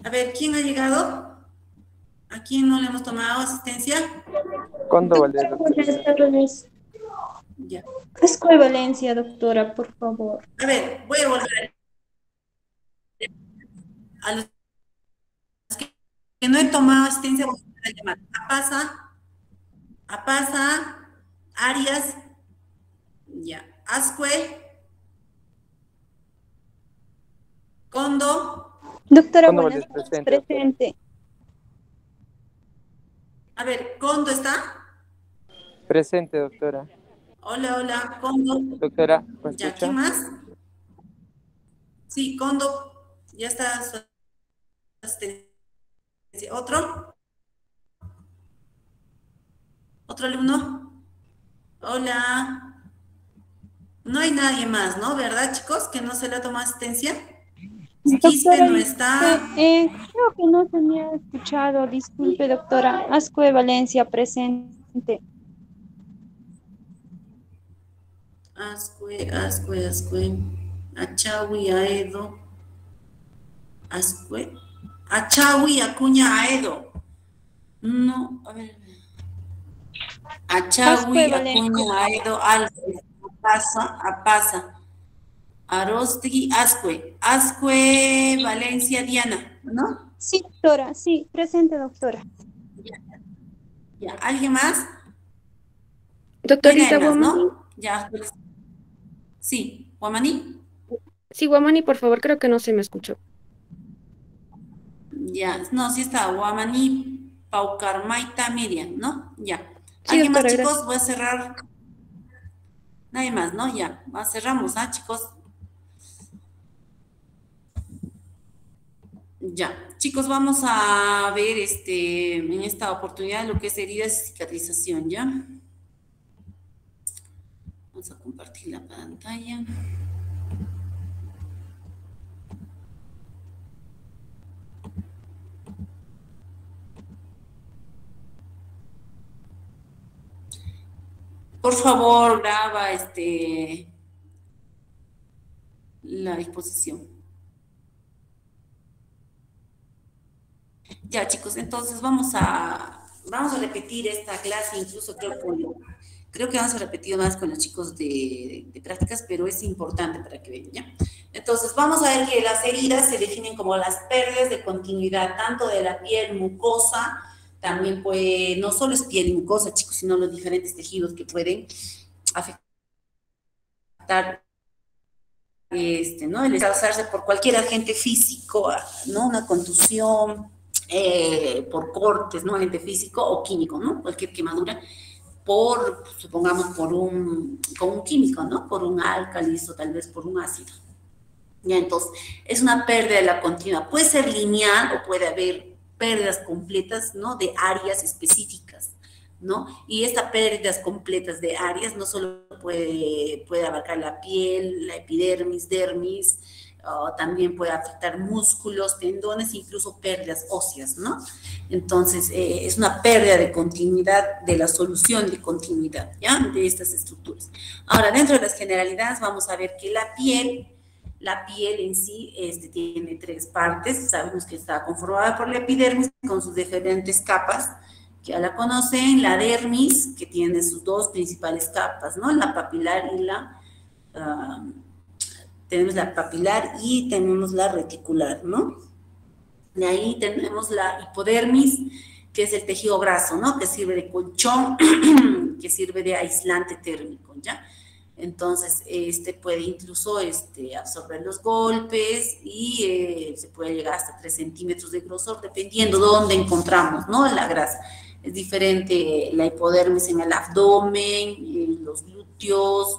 A ver, ¿quién ha llegado? ¿A quién no le hemos tomado asistencia? ¿Cuándo vale, Doctora, buenas doctora? tardes. Ya. Asco de Valencia, doctora, por favor. A ver, voy a volver a los que no he tomado asistencia, voy a volver a llamar. A Pasa, Arias, ya. Ascue, Condo. Doctora, ¿Cuándo buenas vale tardes, presente, doctora? presente. A ver, Condo está. Presente, doctora. Hola, hola, Condo. Doctora, ¿me Ya, ¿quién escucha? más? Sí, Condo, ya está su asistencia. ¿Otro? ¿Otro alumno? Hola. No hay nadie más, ¿no? ¿Verdad, chicos? Que no se le ha tomado asistencia. Quispe Doctora, no disculpe, está. creo que no se me ha escuchado. Disculpe, doctora. Asco de Valencia, presente. Ascue. Achawi, Aedo. Ascue. Achawi, Acuña, Aedo. No, a ver. Asco Achawi, de Acuña, Valencia. Aedo, Alfred. Apasa. Arostegui, Ascue, Valencia, Diana, ¿no? Sí, doctora, sí, presente, doctora. Ya, ¿alguien más? No hay nadie Doctorita más, Guamani. ¿no? Ya, pues, sí, Guamaní. Sí, Guamani, por favor, creo que no se me escuchó. Ya, no, sí está, Guamaní, Paucarmaita, Miriam, ¿no? Ya. Sí, ¿Alguien más, doctora, gracias. chicos? Voy a cerrar. Nadie más, ¿no? Ya, cerramos, ¿ah, chicos? Ya, chicos, vamos a ver en esta oportunidad lo que es heridas y cicatrización, ¿ya? Vamos a compartir la pantalla. Por favor, graba la disposición. Ya, chicos, entonces vamos a repetir esta clase, incluso creo que vamos a repetir más con los chicos de prácticas, pero es importante para que vean, ¿ya? Entonces, vamos a ver que las heridas se definen como las pérdidas de continuidad, tanto de la piel mucosa, también puede, no solo es piel y mucosa, chicos, sino los diferentes tejidos que pueden afectar ¿no? El causarse por cualquier agente físico, ¿no? Una contusión, por cortes, ¿no? Agente físico o químico, ¿no? Cualquier quemadura supongamos, con un químico, ¿no? Por un álcalis o tal vez por un ácido. Ya, entonces, es una pérdida de la continua. Puede ser lineal o puede haber pérdidas completas, ¿no? De áreas específicas, ¿no? Y estas pérdidas completas de áreas no solo puede abarcar la piel, la epidermis, dermis, también puede afectar músculos, tendones, incluso pérdidas óseas, ¿no? Entonces, es una pérdida de continuidad, de la solución de continuidad, ¿ya? De estas estructuras. Ahora, dentro de las generalidades, vamos a ver que la piel en sí tiene tres partes. Sabemos que está conformada por la epidermis con sus diferentes capas, que ya la conocen, la dermis, que tiene sus dos principales capas, ¿no? La papilar y tenemos la papilar y tenemos la reticular, ¿no? De ahí tenemos la hipodermis, que es el tejido graso, ¿no? Que sirve de colchón, que sirve de aislante térmico, ¿ya? Entonces, puede incluso absorber los golpes y se puede llegar hasta 3 centímetros de grosor, dependiendo de dónde encontramos, ¿no? La grasa. Es diferente la hipodermis en el abdomen, en los glúteos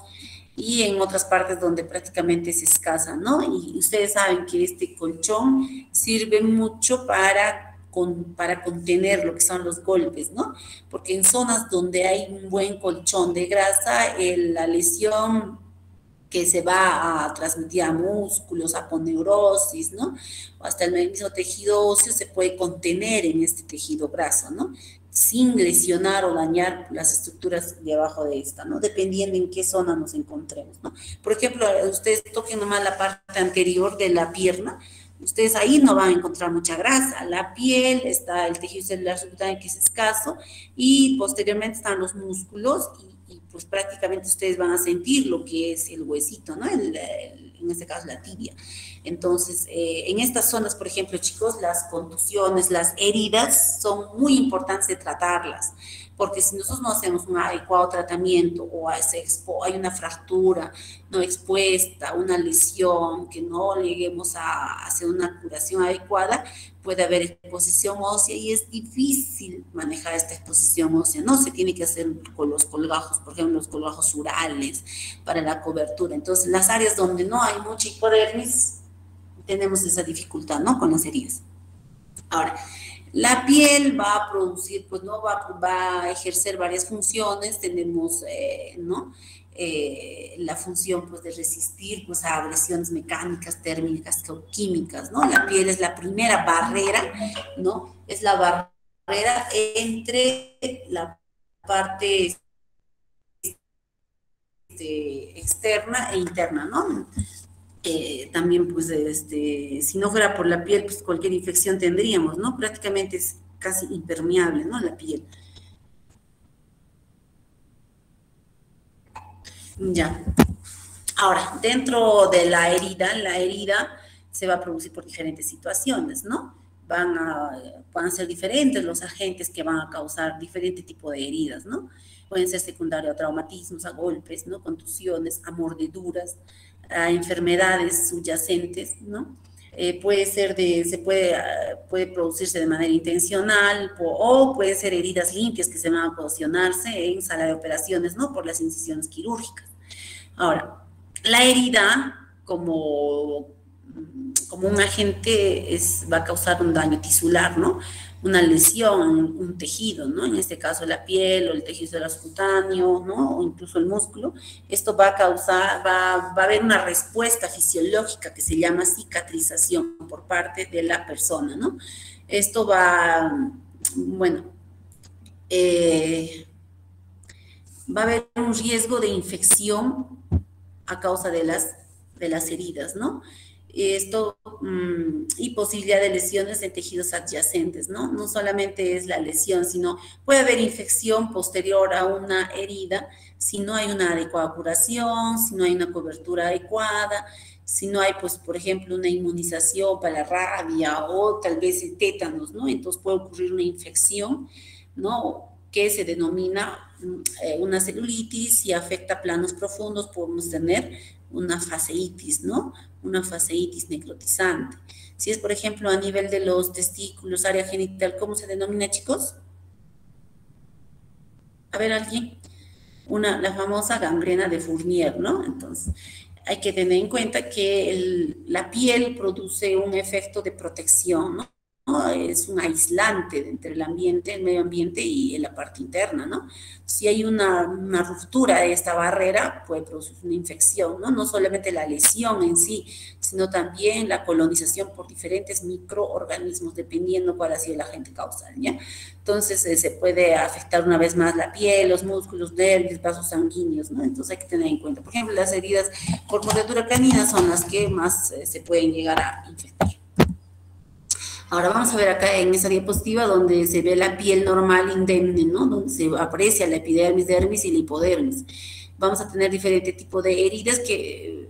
y en otras partes donde prácticamente es escasa, ¿no? Y ustedes saben que este colchón sirve mucho para contener lo que son los golpes, ¿no? Porque en zonas donde hay un buen colchón de grasa, la lesión que se va a transmitir a músculos, aponeurosis, ¿no? O hasta el mismo tejido óseo se puede contener en este tejido graso, ¿no? Sin lesionar o dañar las estructuras de abajo de esta, ¿no? Dependiendo en qué zona nos encontremos, ¿no? Por ejemplo, ustedes toquen nomás la parte anterior de la pierna, Ustedes ahí no van a encontrar mucha grasa. La piel, está el tejido celular subcutáneo que es escaso y posteriormente están los músculos y pues prácticamente ustedes van a sentir lo que es el huesito, ¿no? En este caso la tibia. Entonces, en estas zonas, por ejemplo, chicos, las contusiones, las heridas son muy importantes de tratarlas, porque si nosotros no hacemos un adecuado tratamiento o hay una fractura no expuesta, una lesión, que no lleguemos a hacer una curación adecuada, puede haber exposición ósea y es difícil manejar esta exposición ósea, ¿no? Se tiene que hacer con los colgajos, por ejemplo, los colgajos surales para la cobertura. Entonces, las áreas donde no hay mucha hipodermis, tenemos esa dificultad, ¿no? Con las heridas. Ahora, la piel va a producir, pues no va a ejercer varias funciones. Tenemos, ¿no? La función, pues, de resistir, pues, a agresiones mecánicas, térmicas, geoquímicas, ¿no? La piel es la primera barrera, ¿no? Es la barrera entre la parte externa e interna, ¿no? También, pues, si no fuera por la piel, pues cualquier infección tendríamos, ¿no? Prácticamente es casi impermeable, ¿no? La piel. Ya. Ahora, dentro de la herida se va a producir por diferentes situaciones, ¿no? Van a ser diferentes los agentes que van a causar diferente tipo de heridas, ¿no? Pueden ser secundarios a traumatismos, a golpes, ¿no? Contusiones, a mordeduras, a enfermedades subyacentes, ¿no? Puede producirse de manera intencional o pueden ser heridas limpias que se van a ocasionarse en sala de operaciones, ¿no? Por las incisiones quirúrgicas. Ahora, la herida como un agente va a causar un daño tisular, ¿no? Una lesión, un tejido, ¿no? En este caso la piel o el tejido celular subcutáneo, ¿no? O incluso el músculo. Esto va a haber una respuesta fisiológica que se llama cicatrización por parte de la persona, ¿no? Esto bueno, va a haber un riesgo de infección a causa de las heridas, ¿no? Esto y posibilidad de lesiones en tejidos adyacentes, ¿no? No solamente es la lesión, sino puede haber infección posterior a una herida si no hay una adecuada curación, si no hay una cobertura adecuada, si no hay, pues, por ejemplo, una inmunización para la rabia o tal vez el tétanos, ¿no? Entonces puede ocurrir una infección, ¿no? Que se denomina una celulitis y afecta planos profundos. Podemos tener una fasciitis, ¿no? Una fasciitis necrotizante. Si es, por ejemplo, a nivel de los testículos, área genital, ¿cómo se denomina, chicos? A ver, ¿alguien? La famosa gangrena de Fournier, ¿no? Entonces, hay que tener en cuenta que la piel produce un efecto de protección, ¿no? Es un aislante entre el ambiente, el medio ambiente y la parte interna, ¿no? Si hay una ruptura de esta barrera, puede producir una infección, ¿no? No solamente la lesión en sí, sino también la colonización por diferentes microorganismos, dependiendo cuál ha sido el agente causal, ¿ya? Entonces, se puede afectar una vez más la piel, los músculos, nervios, vasos sanguíneos, ¿no? Entonces, hay que tener en cuenta. Por ejemplo, las heridas por mordedura canina son las que más se pueden llegar a infectar. Ahora vamos a ver acá en esa diapositiva donde se ve la piel normal indemne, ¿no? Donde se aprecia la epidermis, dermis y la hipodermis. Vamos a tener diferentes tipos de heridas que,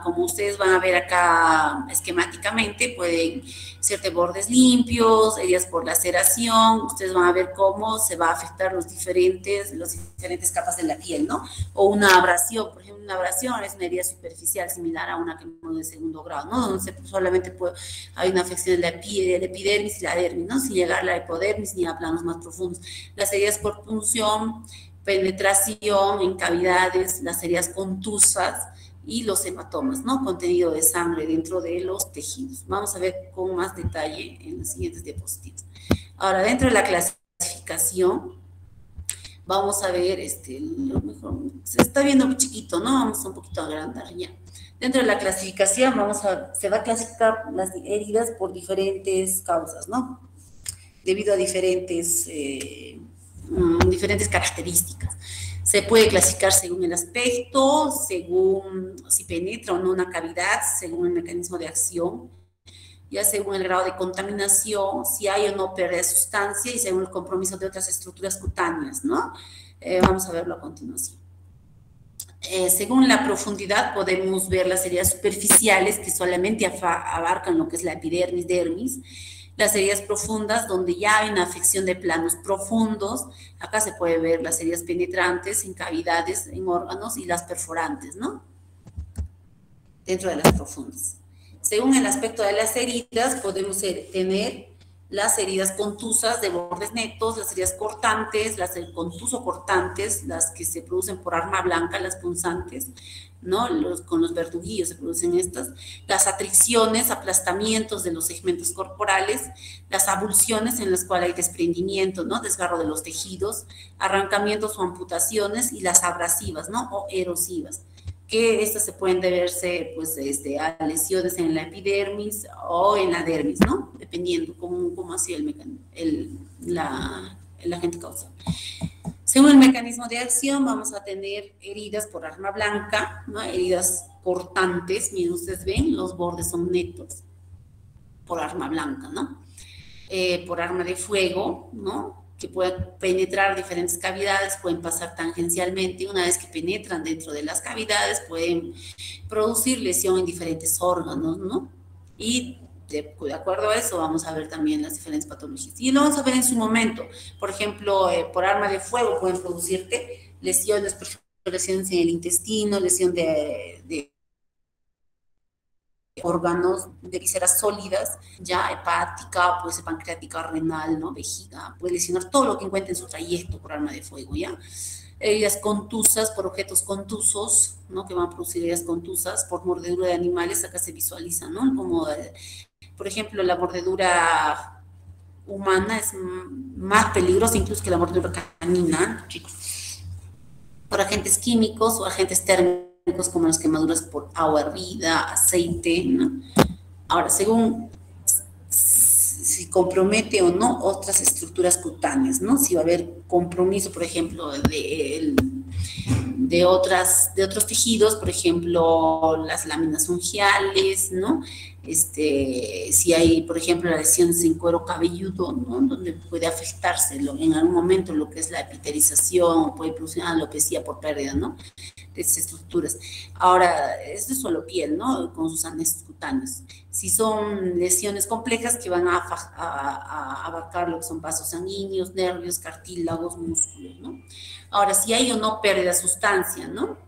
como ustedes van a ver acá esquemáticamente, pueden ser de bordes limpios, heridas por laceración. Ustedes van a ver cómo se va a afectar los diferentes capas de la piel, ¿no? O una abrasión, por ejemplo, una abrasión es una herida superficial similar a una quemadura de segundo grado, ¿no? Donde solamente hay una afección de la epidermis y la dermis, ¿no? Sin llegar a la hipodermis ni a planos más profundos. Las heridas por punción, penetración en cavidades, las heridas contusas y los hematomas, ¿no? Contenido de sangre dentro de los tejidos. Vamos a ver con más detalle en las siguientes diapositivas. Ahora, dentro de la clasificación, vamos a ver, lo mejor, se está viendo muy chiquito, ¿no? Vamos a un poquito a agrandar ya. Dentro de la clasificación se va a clasificar las heridas por diferentes causas, ¿no? Debido a diferentes características. Se puede clasificar según el aspecto, según si penetra o no una cavidad, según el mecanismo de acción, ya según el grado de contaminación, si hay o no pérdida de sustancia y según el compromiso de otras estructuras cutáneas, ¿no? Vamos a verlo a continuación. Según la profundidad podemos ver las heridas superficiales que solamente abarcan lo que es la epidermis, dermis, las heridas profundas donde ya hay una afección de planos profundos, acá se puede ver las heridas penetrantes en cavidades, en órganos y las perforantes, ¿no? Dentro de las profundas. Según el aspecto de las heridas podemos tener las heridas contusas de bordes netos, las heridas cortantes, las contuso-cortantes, las que se producen por arma blanca, las punzantes, ¿no? Con los verduguillos se producen estas, las atricciones, aplastamientos de los segmentos corporales, las abulsiones en las cuales hay desprendimiento, ¿no? Desgarro de los tejidos, arrancamientos o amputaciones, y las abrasivas, ¿no? O erosivas, que estas se pueden deberse pues, a lesiones en la epidermis o en la dermis, ¿no? Dependiendo cómo hacía el agente causal. Según el mecanismo de acción, vamos a tener heridas por arma blanca, ¿no? Heridas cortantes, miren, ustedes ven, los bordes son netos, por arma blanca, ¿no? Por arma de fuego, ¿no? Que pueden penetrar diferentes cavidades, pueden pasar tangencialmente, y una vez que penetran dentro de las cavidades, pueden producir lesión en diferentes órganos, ¿no? Y de acuerdo a eso vamos a ver también las diferentes patologías. Y lo vamos a ver en su momento. Por ejemplo, por arma de fuego pueden producirte lesiones, por ejemplo, lesiones en el intestino, lesión de órganos, de vísceras sólidas, ya hepática, puede ser pancreática, renal, ¿no? Vejiga, puede lesionar todo lo que encuentre en su trayecto por arma de fuego, ¿ya? Heridas contusas por objetos contusos, ¿no? Que van a producir heridas contusas por mordedura de animales, acá se visualiza, ¿no? Como, por ejemplo, la mordedura humana es más peligrosa incluso que la mordedura canina, chicos. Por agentes químicos o agentes térmicos, como las quemaduras por agua hervida, aceite, ¿no? Ahora, según si compromete o no otras estructuras cutáneas, ¿no? Si va a haber compromiso, por ejemplo, de otros tejidos, por ejemplo, las láminas ungiales, ¿no? Si hay, por ejemplo, lesiones en cuero cabelludo, ¿no? Donde puede afectarse en algún momento lo que es la epiterización, puede producir alopecia por pérdida, ¿no? De esas estructuras. Ahora, esto es solo piel, ¿no? Con sus anexos cutáneos. Si son lesiones complejas que van a abarcar lo que son vasos sanguíneos, nervios, cartílagos, músculos, ¿no? Ahora, si hay o no pérdida de sustancia, ¿no?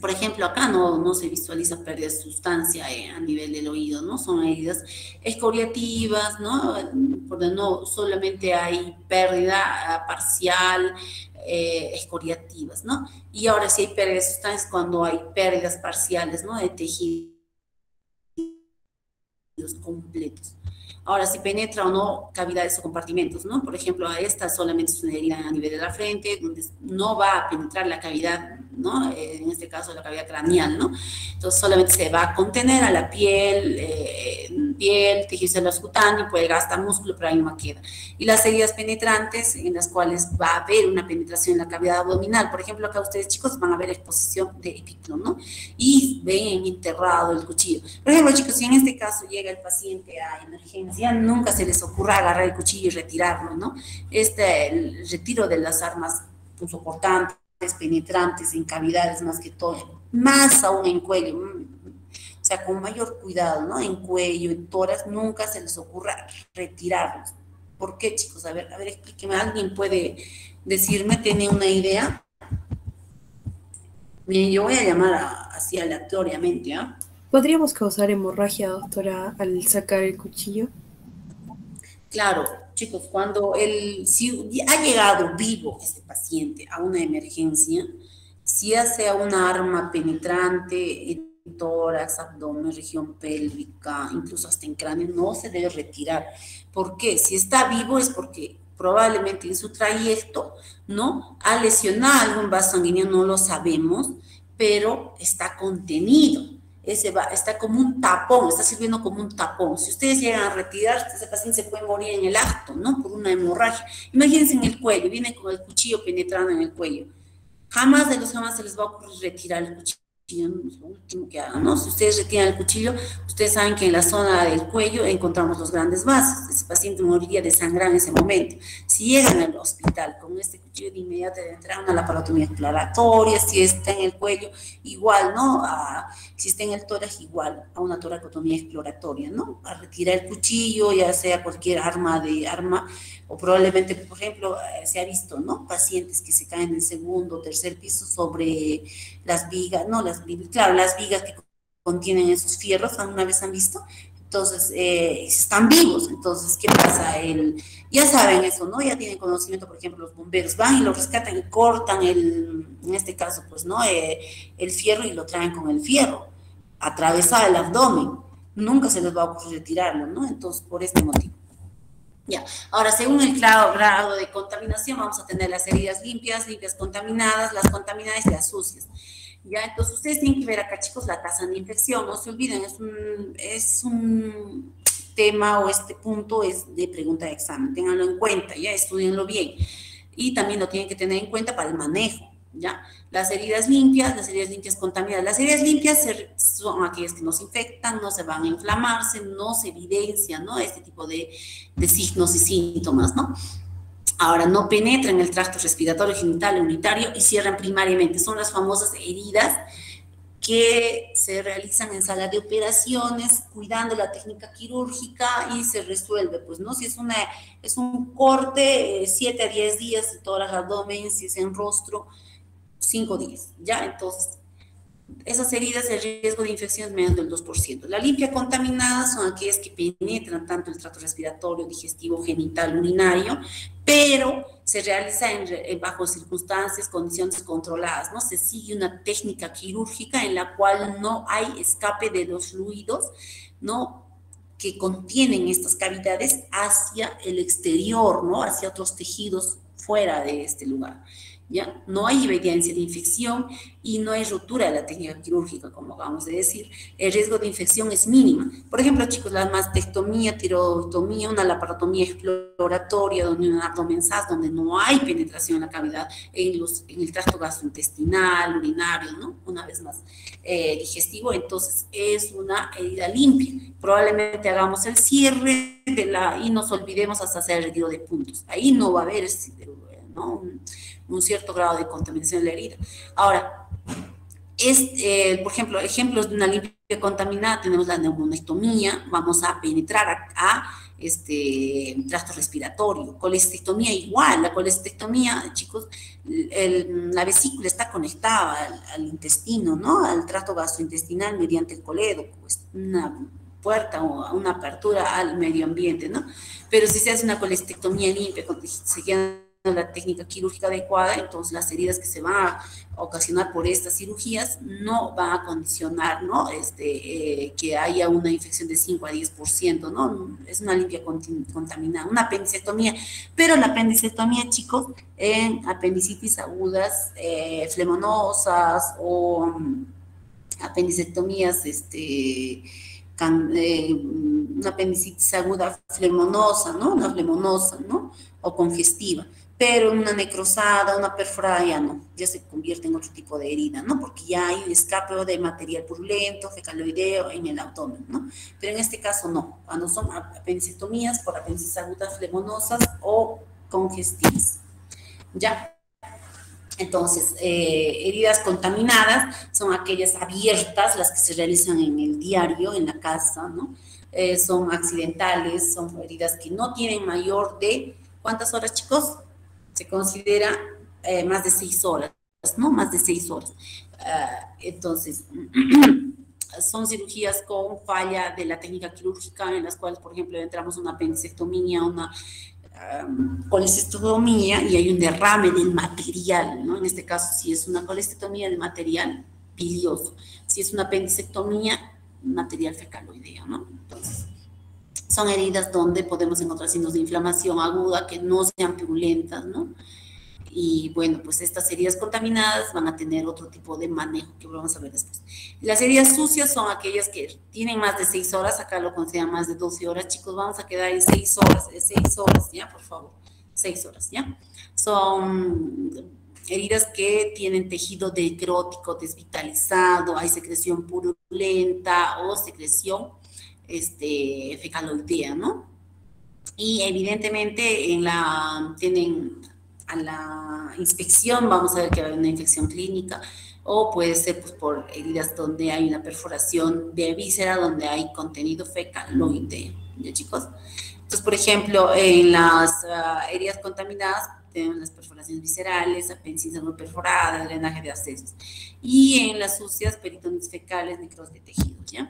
Por ejemplo, acá no se visualiza pérdida de sustancia a nivel del oído, ¿no? Son heridas excoriativas, ¿no? Porque no solamente hay pérdida parcial, excoriativas, ¿no? Y ahora sí hay pérdida de sustancias cuando hay pérdidas parciales, ¿no? De tejidos completos. Ahora, si penetra o no cavidades o compartimentos, ¿no? Por ejemplo, a esta solamente es una herida a nivel de la frente, donde no va a penetrar la cavidad, ¿no? En este caso, la cavidad craneal, ¿no? Entonces, solamente se va a contener a la piel, tejido celular cutáneo, puede llegar hasta músculo, pero ahí no queda. Y las heridas penetrantes, en las cuales va a haber una penetración en la cavidad abdominal. Por ejemplo, acá ustedes, chicos, van a ver exposición de epiclo, ¿no? Y ven enterrado el cuchillo. Por ejemplo, chicos, si en este caso llega el paciente a emergencia, nunca se les ocurra agarrar el cuchillo y retirarlo, ¿no? El retiro de las armas punzocortantes, penetrantes en cavidades más que todo, más aún en cuello, o sea, con mayor cuidado, ¿no? En cuello, en tórax, nunca se les ocurra retirarlos. ¿Por qué, chicos? A ver, explíqueme, ¿alguien puede decirme, tiene una idea? Bien, yo voy a llamar así aleatoriamente, ¿ah? ¿Podríamos causar hemorragia, doctora, al sacar el cuchillo? Claro, chicos, si ha llegado vivo este paciente a una emergencia, si ya sea una arma penetrante en tórax, abdomen, región pélvica, incluso hasta en cráneo, no se debe retirar. ¿Por qué? Si está vivo es porque probablemente en su trayecto, ¿no? Ha lesionado algún vaso sanguíneo, no lo sabemos, pero está contenido. Está como un tapón, está sirviendo como un tapón. Si ustedes llegan a retirar, ese paciente se puede morir en el acto, ¿no? Por una hemorragia. Imagínense en el cuello, viene con el cuchillo penetrando en el cuello. Jamás se les va a ocurrir retirar el cuchillo. es lo último que hagan, ¿no? Si ustedes retiran el cuchillo, ustedes saben que en la zona del cuello encontramos los grandes vasos. Ese paciente moriría de sangrar en ese momento. Si llegan al hospital con este cuchillo, de inmediato deben entrar a una laparotomía exploratoria. Si está en el cuello, igual, ¿no? Si está en el tórax, igual, a una toracotomía exploratoria, ¿no? A retirar el cuchillo, ya sea cualquier arma, o probablemente, por ejemplo, se ha visto, ¿no? Pacientes que se caen del segundo o tercer piso sobre las vigas, no, claro, las vigas que contienen esos fierros, ¿alguna vez han visto? Entonces, están vivos. Entonces, ¿qué pasa? Ya saben eso, ¿no? Ya tienen conocimiento, por ejemplo, los bomberos van y lo rescatan y cortan en este caso, pues, ¿no? El fierro, y lo traen con el fierro, atravesado el abdomen. Nunca se les va a ocurrir retirarlo, ¿no? Entonces, por este motivo. Ya, ahora según el grado de contaminación vamos a tener las heridas limpias contaminadas, las contaminadas y las sucias. Ya, entonces ustedes tienen que ver acá, chicos, la tasa de infección, no se olviden, es un tema, o este punto es de pregunta de examen, ténganlo en cuenta, ya, estudienlo bien. Y también lo tienen que tener en cuenta para el manejo, ya. Las heridas limpias contaminadas. Las heridas limpias son aquellas que no se infectan, no se van a inflamarse, no se evidencian, ¿no? Este tipo de signos y síntomas, ¿no? Ahora, no penetran en el tracto respiratorio, genital, unitario y cierran primariamente. Son las famosas heridas que se realizan en sala de operaciones, cuidando la técnica quirúrgica, y se resuelve, pues, ¿no? Si es un corte, 7 a 10 días de tórax, abdomen, si es en rostro, 5 días, ¿ya? Entonces, esas heridas, el riesgo de infección es menos del 2%. La limpia contaminada son aquellas que penetran tanto el tracto respiratorio, digestivo, genital, urinario, pero se realiza bajo circunstancias, condiciones controladas, ¿no? Se sigue una técnica quirúrgica en la cual no hay escape de los fluidos, ¿no?, que contienen estas cavidades hacia el exterior, ¿no?, hacia otros tejidos fuera de este lugar. ¿Ya? No hay evidencia de infección y no hay ruptura de la técnica quirúrgica, como acabamos de decir. El riesgo de infección es mínima. Por ejemplo, chicos, la mastectomía, tirotomía, una laparotomía exploratoria, donde un abdomen SAS, donde no hay penetración en la cavidad, en el tracto gastrointestinal, urinario, ¿no? Una vez más, digestivo, entonces es una herida limpia. Probablemente hagamos el cierre y nos olvidemos hasta hacer el retiro de puntos. Ahí no va a haber, ¿no?, un cierto grado de contaminación de la herida. Ahora, por ejemplo, ejemplos de una limpia contaminada, tenemos la neumonectomía, vamos a penetrar a tracto respiratorio. Colestectomía igual, la colestectomía, chicos, la vesícula está conectada al intestino, ¿no?, al tracto gastrointestinal mediante el colédoco, pues una puerta o una apertura al medio ambiente, ¿no? Pero si se hace una colestectomía limpia, siguiendo la técnica quirúrgica adecuada, entonces las heridas que se van a ocasionar por estas cirugías no van a condicionar, ¿no?, que haya una infección de 5 a 10%, ¿no? Es una limpia contaminada, una apendicectomía. Pero la apendicectomía, chicos, en apendicitis agudas, flemonosas, o apendicectomías, una apendicitis aguda flemonosa, ¿no?, una flemonosa, ¿no?, o congestiva. Pero una necrosada, una perforada, ya no, ya se convierte en otro tipo de herida, ¿no?, porque ya hay un escape de material purulento, fecaloideo en el abdomen, ¿no? Pero en este caso no, cuando son apendicectomías por apendicitis agudas flemonosas o congestivas, ¿ya? Entonces, heridas contaminadas son aquellas abiertas, las que se realizan en el diario, en la casa, ¿no? Son accidentales, son heridas que no tienen mayor de, ¿cuántas horas, chicos? Se considera más de 6 horas, ¿no? Más de 6 horas. Entonces, son cirugías con falla de la técnica quirúrgica, en las cuales, por ejemplo, entramos una apendicectomía, una colestectomía, y hay un derrame del material, ¿no? En este caso, si es una colestectomía, del material bilioso. Si es una apendicectomía, material fecaloideo, ¿no? Entonces, son heridas donde podemos encontrar signos de inflamación aguda que no sean purulentas, ¿no? Y bueno, pues estas heridas contaminadas van a tener otro tipo de manejo que vamos a ver después. Las heridas sucias son aquellas que tienen más de 6 horas, acá lo consideran más de 12 horas, chicos, vamos a quedar en 6 horas, 6 horas, ya, por favor, 6 horas, ya. Son heridas que tienen tejido necrótico desvitalizado, hay secreción purulenta o secreción fecaloidea, ¿no? Y evidentemente tienen a la inspección, vamos a ver que hay una infección clínica, o puede ser pues, por heridas donde hay una perforación de víscera, donde hay contenido fecaloideo, ¿ya chicos? Entonces, por ejemplo, en las heridas contaminadas tenemos las perforaciones viscerales, apendicitis no perforada, drenaje de accesos. Y en las sucias, peritonis fecales, necrosis de tejidos, ¿ya?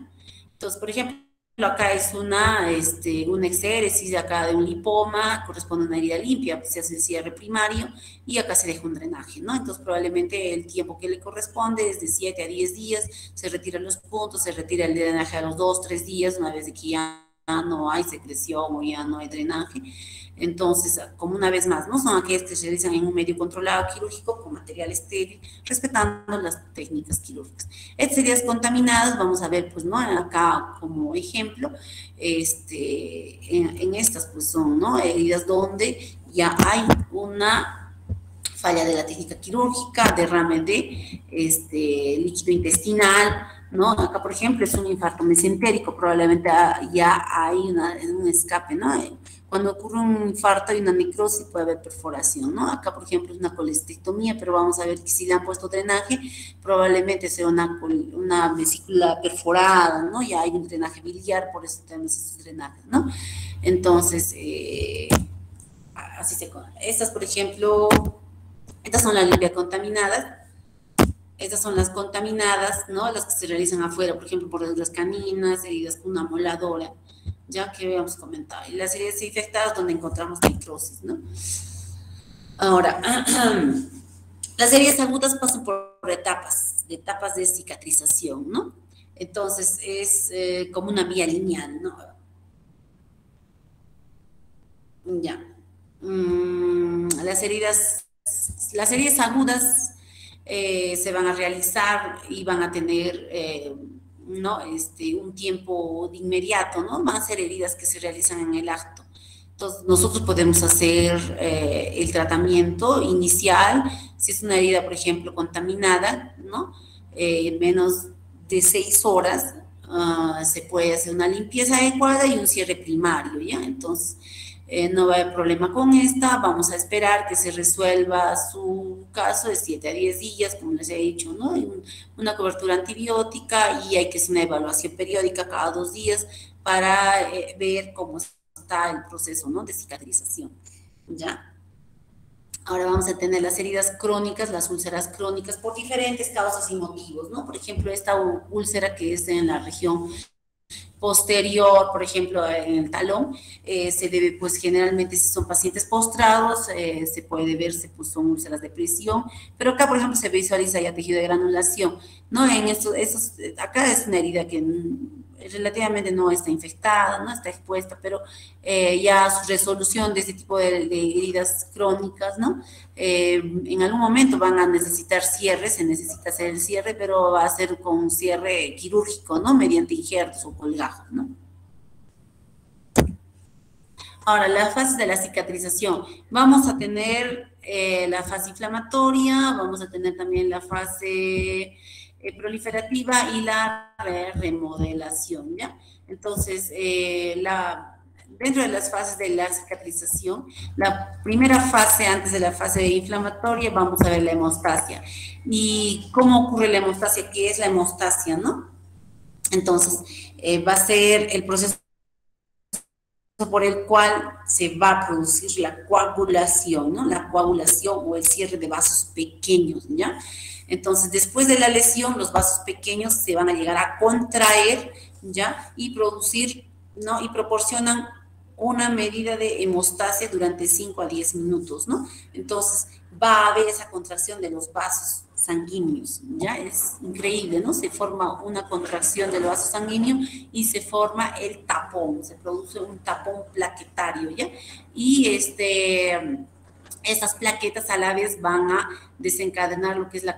Entonces, por ejemplo, acá es una exéresis acá de un lipoma, corresponde a una herida limpia, pues se hace el cierre primario y acá se deja un drenaje, ¿no? Entonces probablemente el tiempo que le corresponde es de 7 a 10 días, se retiran los puntos, se retira el drenaje a los 2, 3 días, una vez de que ya no hay secreción o ya no hay drenaje. Entonces, como una vez más, ¿no? Son aquellas que se realizan en un medio controlado quirúrgico con material estéril, respetando las técnicas quirúrgicas. Estas heridas contaminadas, vamos a ver, pues, ¿no? Acá como ejemplo, en estas, pues, son, ¿no? Heridas donde ya hay una falla de la técnica quirúrgica, derrame de líquido intestinal, ¿no? Acá, por ejemplo, es un infarto mesentérico, probablemente ya hay un escape, ¿no? Cuando ocurre un infarto y una necrosis puede haber perforación, ¿no? Acá, por ejemplo, es una colestectomía, pero vamos a ver que si le han puesto drenaje, probablemente sea una vesícula perforada, ¿no? Ya hay un drenaje biliar, por eso tenemos esos drenajes, ¿no? Entonces, estas, por ejemplo, estas son las limpias contaminadas. Estas son las contaminadas, ¿no? Las que se realizan afuera, por ejemplo, por las caninas, heridas con una moladora, ya que habíamos comentado. Y las heridas infectadas donde encontramos necrosis, ¿no? Ahora, las heridas agudas pasan por etapas de cicatrización, ¿no? Entonces, es como una vía lineal, ¿no? Ya. Las heridas agudas se van a realizar y van a tener ¿no? Un tiempo de inmediato, ¿no? Van a ser heridas que se realizan en el acto. Entonces, nosotros podemos hacer el tratamiento inicial, si es una herida, por ejemplo, contaminada, ¿no? En menos de 6 horas se puede hacer una limpieza adecuada y un cierre primario, ¿ya? Entonces, no va a haber problema con esta, vamos a esperar que se resuelva su caso de 7 a 10 días, como les he dicho, ¿no? Una cobertura antibiótica y hay que hacer una evaluación periódica cada 2 días para ver cómo está el proceso, ¿no? De cicatrización, ¿ya? Ahora vamos a tener las heridas crónicas, las úlceras crónicas, por diferentes causas y motivos, ¿no? Por ejemplo, esta úlcera que es en la región posterior, por ejemplo, en el talón, se debe, pues generalmente si son pacientes postrados, se puede verse, pues son úlceras de presión, pero acá, por ejemplo, se visualiza ya tejido de granulación, ¿no? Acá es una herida que relativamente no está infectada, no está expuesta, pero ya su resolución de este tipo de heridas crónicas, ¿no? En algún momento van a necesitar cierre, se necesita hacer el cierre, pero va a ser con un cierre quirúrgico, ¿no? Mediante injertos o colgajos, ¿no? Ahora, la fase de la cicatrización. Vamos a tener la fase inflamatoria, vamos a tener también la fase proliferativa y la remodelación, ¿ya? Entonces, dentro de las fases de la cicatrización, la primera fase, antes de la fase inflamatoria, vamos a ver la hemostasia. ¿Y cómo ocurre la hemostasia? ¿Qué es la hemostasia, no? Entonces, va a ser el proceso por el cual se va a producir la coagulación, ¿no? La coagulación o el cierre de vasos pequeños, ¿ya? Entonces, después de la lesión, los vasos pequeños se van a llegar a contraer, ¿ya? Y producir, ¿no? Y proporcionan una medida de hemostasia durante 5 a 10 minutos, ¿no? Entonces, va a haber esa contracción de los vasos sanguíneos, ¿ya? Es increíble, ¿no? Se forma una contracción del vaso sanguíneo y se forma el tapón, se produce un tapón plaquetario, ¿ya? Y estas plaquetas a la vez van a desencadenar lo que es la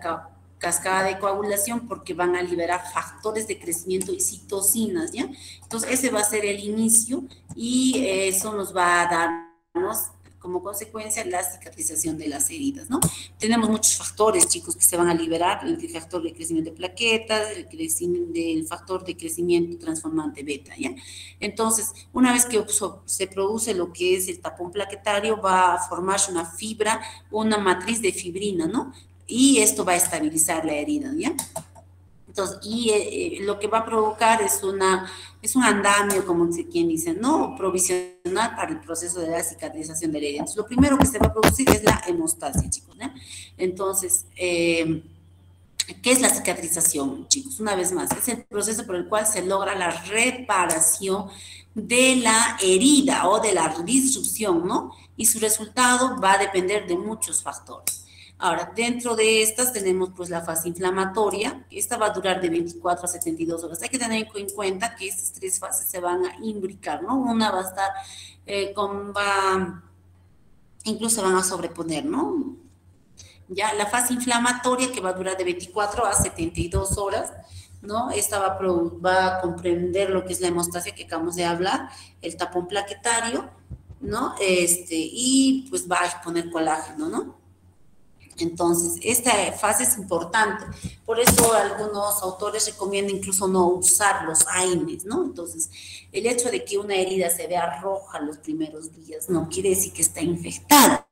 cascada de coagulación porque van a liberar factores de crecimiento y citocinas, ¿ya? Entonces, ese va a ser el inicio y eso nos va a darnos como consecuencia la cicatrización de las heridas, ¿no? Tenemos muchos factores, chicos, que se van a liberar, el factor de crecimiento de plaquetas, el factor de crecimiento transformante beta, ¿ya? Entonces, una vez que se produce lo que es el tapón plaquetario, va a formarse una fibra, una matriz de fibrina, ¿no? Y esto va a estabilizar la herida, ¿ya? Entonces, lo que va a provocar es un andamio, como quien dice, ¿no? Provisional para el proceso de la cicatrización de la herida. Entonces, lo primero que se va a producir es la hemostasia, chicos, ¿no? Entonces, ¿qué es la cicatrización, chicos? Una vez más, es el proceso por el cual se logra la reparación de la herida o de la disrupción, ¿no? Y su resultado va a depender de muchos factores. Ahora, dentro de estas tenemos pues la fase inflamatoria, que esta va a durar de 24 a 72 horas. Hay que tener en cuenta que estas tres fases se van a imbricar, ¿no? Una va a estar incluso se van a sobreponer, ¿no? Ya la fase inflamatoria que va a durar de 24 a 72 horas, ¿no? Esta va a comprender lo que es la hemostasia que acabamos de hablar, el tapón plaquetario, ¿no? Y pues va a exponer colágeno, ¿no? Entonces, esta fase es importante. Por eso algunos autores recomiendan incluso no usar los AINES, ¿no? Entonces, el hecho de que una herida se vea roja los primeros días no quiere decir que está infectada.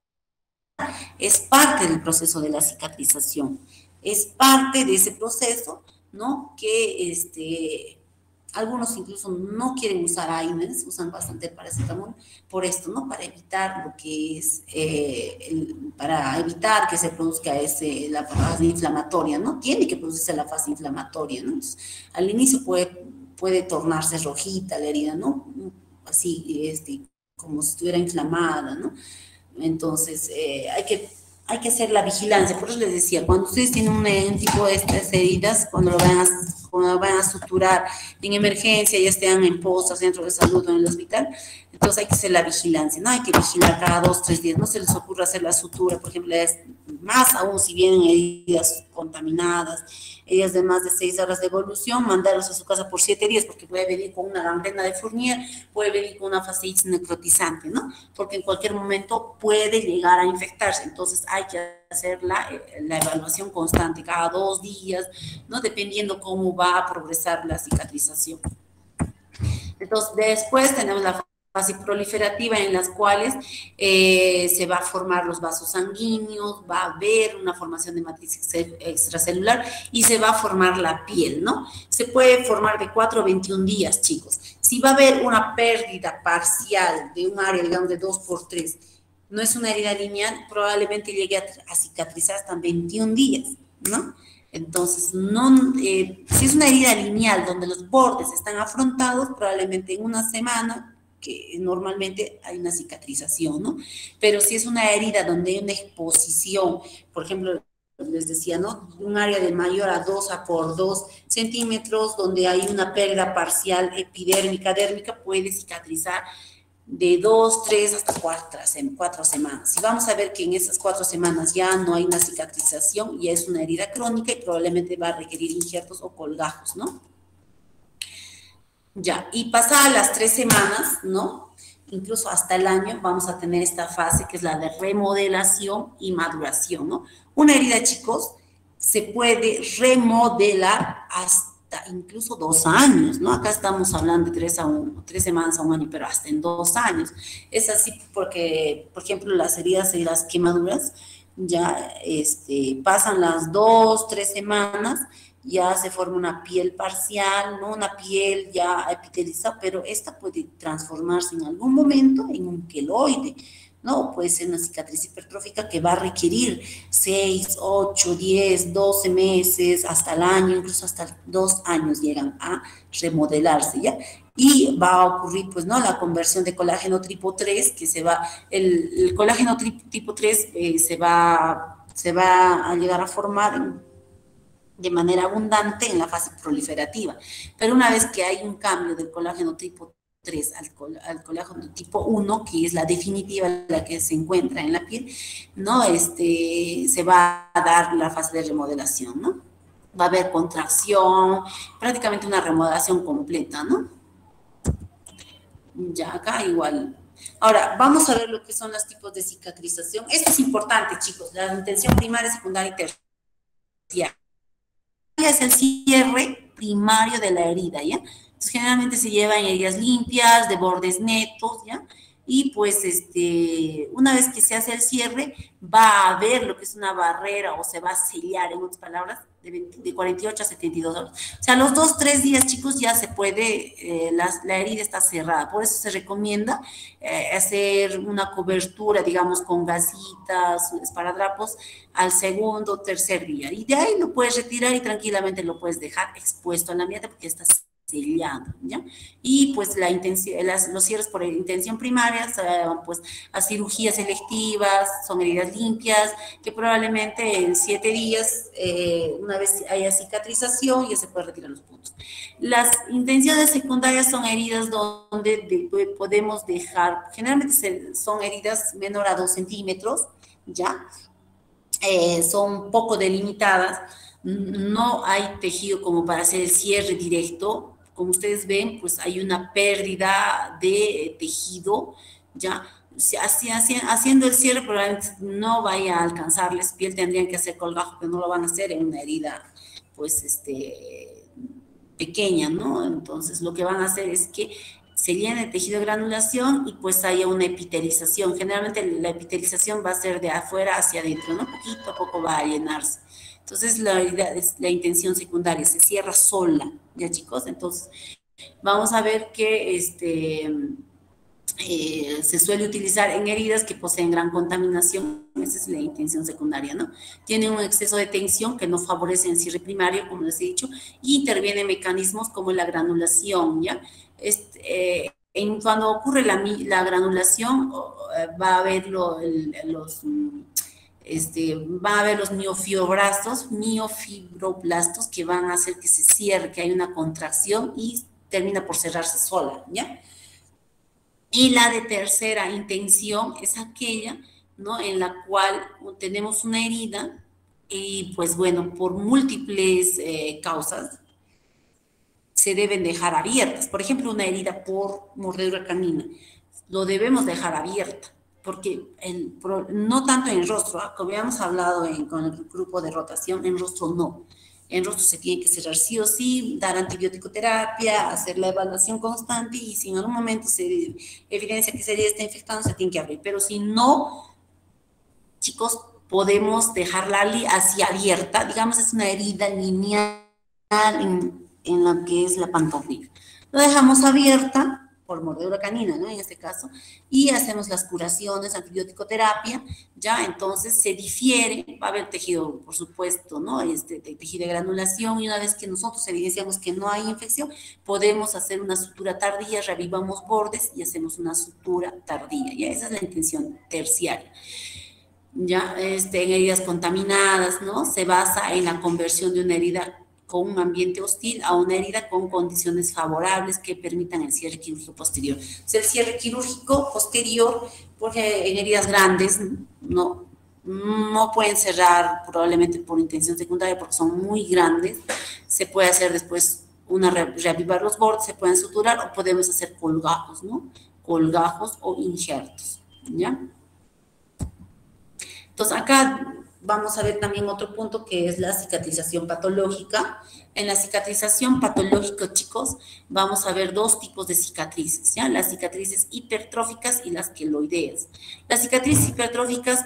Es parte del proceso de la cicatrización. Es parte de ese proceso, ¿no? Que algunos incluso no quieren usar AINES, usan bastante el paracetamol por esto, ¿no? Para evitar lo que es, para evitar que se produzca la fase inflamatoria, ¿no? Tiene que producirse la fase inflamatoria, ¿no? Entonces, al inicio puede tornarse rojita la herida, ¿no? Así, como si estuviera inflamada, ¿no? Entonces, hay que hacer la vigilancia. Por eso les decía, cuando ustedes tienen un tipo de estas heridas, cuando lo van a suturar en emergencia, ya estén en postas, centro de salud o en el hospital, entonces hay que hacer la vigilancia, ¿no? Hay que vigilar cada 2, 3 días. No se les ocurra hacer la sutura, por ejemplo, más aún si vienen heridas contaminadas, heridas de más de 6 horas de evolución, mandarlos a su casa por 7 días, porque puede venir con una gangrena de Fournier, puede venir con una fasciitis necrotizante, ¿no? Porque en cualquier momento puede llegar a infectarse. Entonces hay que hacer la evaluación constante, cada 2 días, ¿no? Dependiendo cómo va a progresar la cicatrización. Entonces, después tenemos la fase proliferativa en las cuales se va a formar los vasos sanguíneos, va a haber una formación de matriz extracelular y se va a formar la piel, ¿no? Se puede formar de 4 a 21 días, chicos. Si va a haber una pérdida parcial de un área, digamos, de 2 por 3, no es una herida lineal, probablemente llegue a cicatrizar hasta 21 días, ¿no? Entonces, si es una herida lineal donde los bordes están afrontados, probablemente en una semana, que normalmente hay una cicatrización, ¿no? Pero si es una herida donde hay una exposición, por ejemplo, les decía, ¿no? Un área de mayor a 2 por 2 centímetros, donde hay una pérdida parcial epidérmica, dérmica, puede cicatrizar de 2, 3 hasta 4 semanas. Si vamos a ver que en esas 4 semanas ya no hay una cicatrización, ya es una herida crónica y probablemente va a requerir injertos o colgajos, ¿no? Ya, y pasadas las 3 semanas, ¿no? Incluso hasta el año vamos a tener esta fase que es la de remodelación y maduración, ¿no? Una herida, chicos, se puede remodelar hasta incluso 2 años, ¿no? Acá estamos hablando de 3 semanas a un año, pero hasta en 2 años. Es así porque, por ejemplo, las heridas y las quemaduras ya pasan las 2, 3 semanas, ya se forma una piel parcial, ¿no? Una piel ya epitelizada, pero esta puede transformarse en algún momento en un queloide, ¿no? Puede ser una cicatriz hipertrófica que va a requerir 6, 8, 10, 12 meses, hasta el año, incluso hasta 2 años llegan a remodelarse, ¿ya? Y va a ocurrir, pues, ¿no? La conversión de colágeno tipo 3, que el colágeno tipo 3 se va a llegar a formar de manera abundante en la fase proliferativa. Pero una vez que hay un cambio del colágeno tipo 3 al colágeno tipo 1, que es la definitiva, la que se encuentra en la piel, ¿no? Se va a dar la fase de remodelación, ¿no? Va a haber contracción, prácticamente una remodelación completa, ¿no? Ya acá igual. Ahora, vamos a ver lo que son los tipos de cicatrización. Esto es importante, chicos, la intención primaria, secundaria y terciaria. Es el cierre primario de la herida, ¿ya? Entonces, generalmente se lleva en heridas limpias, de bordes netos, ¿ya? Y pues, una vez que se hace el cierre, va a haber lo que es una barrera o se va a sellar, en otras palabras, de 48 a 72 horas. O sea, a los 2, 3 días, chicos, ya se puede, la herida está cerrada. Por eso se recomienda hacer una cobertura, digamos, con gasitas, esparadrapos, al segundo o tercer día. Y de ahí lo puedes retirar y tranquilamente lo puedes dejar expuesto al ambiente porque está sellado, ¿ya? Y pues los cierres por intención primaria, pues a cirugías selectivas, son heridas limpias, que probablemente en 7 días, una vez haya cicatrización, ya se puede retirar los puntos. Las intenciones secundarias son heridas donde podemos dejar, generalmente son heridas menor a 2 centímetros, ¿ya? Son poco delimitadas, no hay tejido como para hacer el cierre directo. Como ustedes ven, pues hay una pérdida de tejido, ¿ya? Haciendo el cierre probablemente no vaya a alcanzarles piel, tendrían que hacer colgajo, pero no lo van a hacer en una herida, pues, pequeña, ¿no? Entonces, lo que van a hacer es que se llene el tejido de granulación y pues haya una epitelización. Generalmente la epitelización va a ser de afuera hacia adentro, ¿no? Poquito a poco va a llenarse. Entonces, la intención secundaria se cierra sola, ¿ya, chicos? Entonces, vamos a ver que se suele utilizar en heridas que poseen gran contaminación. Esa es la intención secundaria, ¿no? Tiene un exceso de tensión que no favorece el cierre primario, como les he dicho, y intervienen mecanismos como la granulación, ¿ya? Cuando ocurre la granulación, va a haber va a haber los miofibroblastos que van a hacer que se cierre, que hay una contracción y termina por cerrarse sola, ¿ya? Y la de tercera intención es aquella, ¿no?, en la cual tenemos una herida y, pues bueno, por múltiples causas se deben dejar abiertas. Por ejemplo, una herida por mordedura canina, lo debemos dejar abierta, porque no tanto en el rostro, como habíamos hablado con el grupo de rotación, en rostro no. En rostro se tiene que cerrar sí o sí, dar antibiótico terapia, hacer la evaluación constante y si en algún momento se evidencia que esa herida está infectada, se tiene que abrir. Pero si no, chicos, podemos dejarla así abierta, digamos, es una herida lineal en la que es la pantorrilla. Lo dejamos abierta por mordedura canina, ¿no? En este caso, y hacemos las curaciones, antibiótico terapia, ya, entonces se difiere, va a haber tejido, por supuesto, ¿no? Tejido de granulación, y una vez que nosotros evidenciamos que no hay infección, podemos hacer una sutura tardía, revivamos bordes y hacemos una sutura tardía, ya, esa es la intención terciaria. Ya, en heridas contaminadas, ¿no? Se basa en la conversión de una herida con un ambiente hostil a una herida con condiciones favorables que permitan el cierre quirúrgico posterior. O sea, el cierre quirúrgico posterior, porque en heridas grandes no pueden cerrar probablemente por intención secundaria porque son muy grandes, se puede hacer después reavivar los bordes, se pueden suturar o podemos hacer colgajos, ¿no? Colgajos o injertos, ¿ya? Entonces, acá vamos a ver también otro punto que es la cicatrización patológica. En la cicatrización patológica, chicos, vamos a ver dos tipos de cicatrices, ¿ya? Las cicatrices hipertróficas y las queloideas. Las cicatrices hipertróficas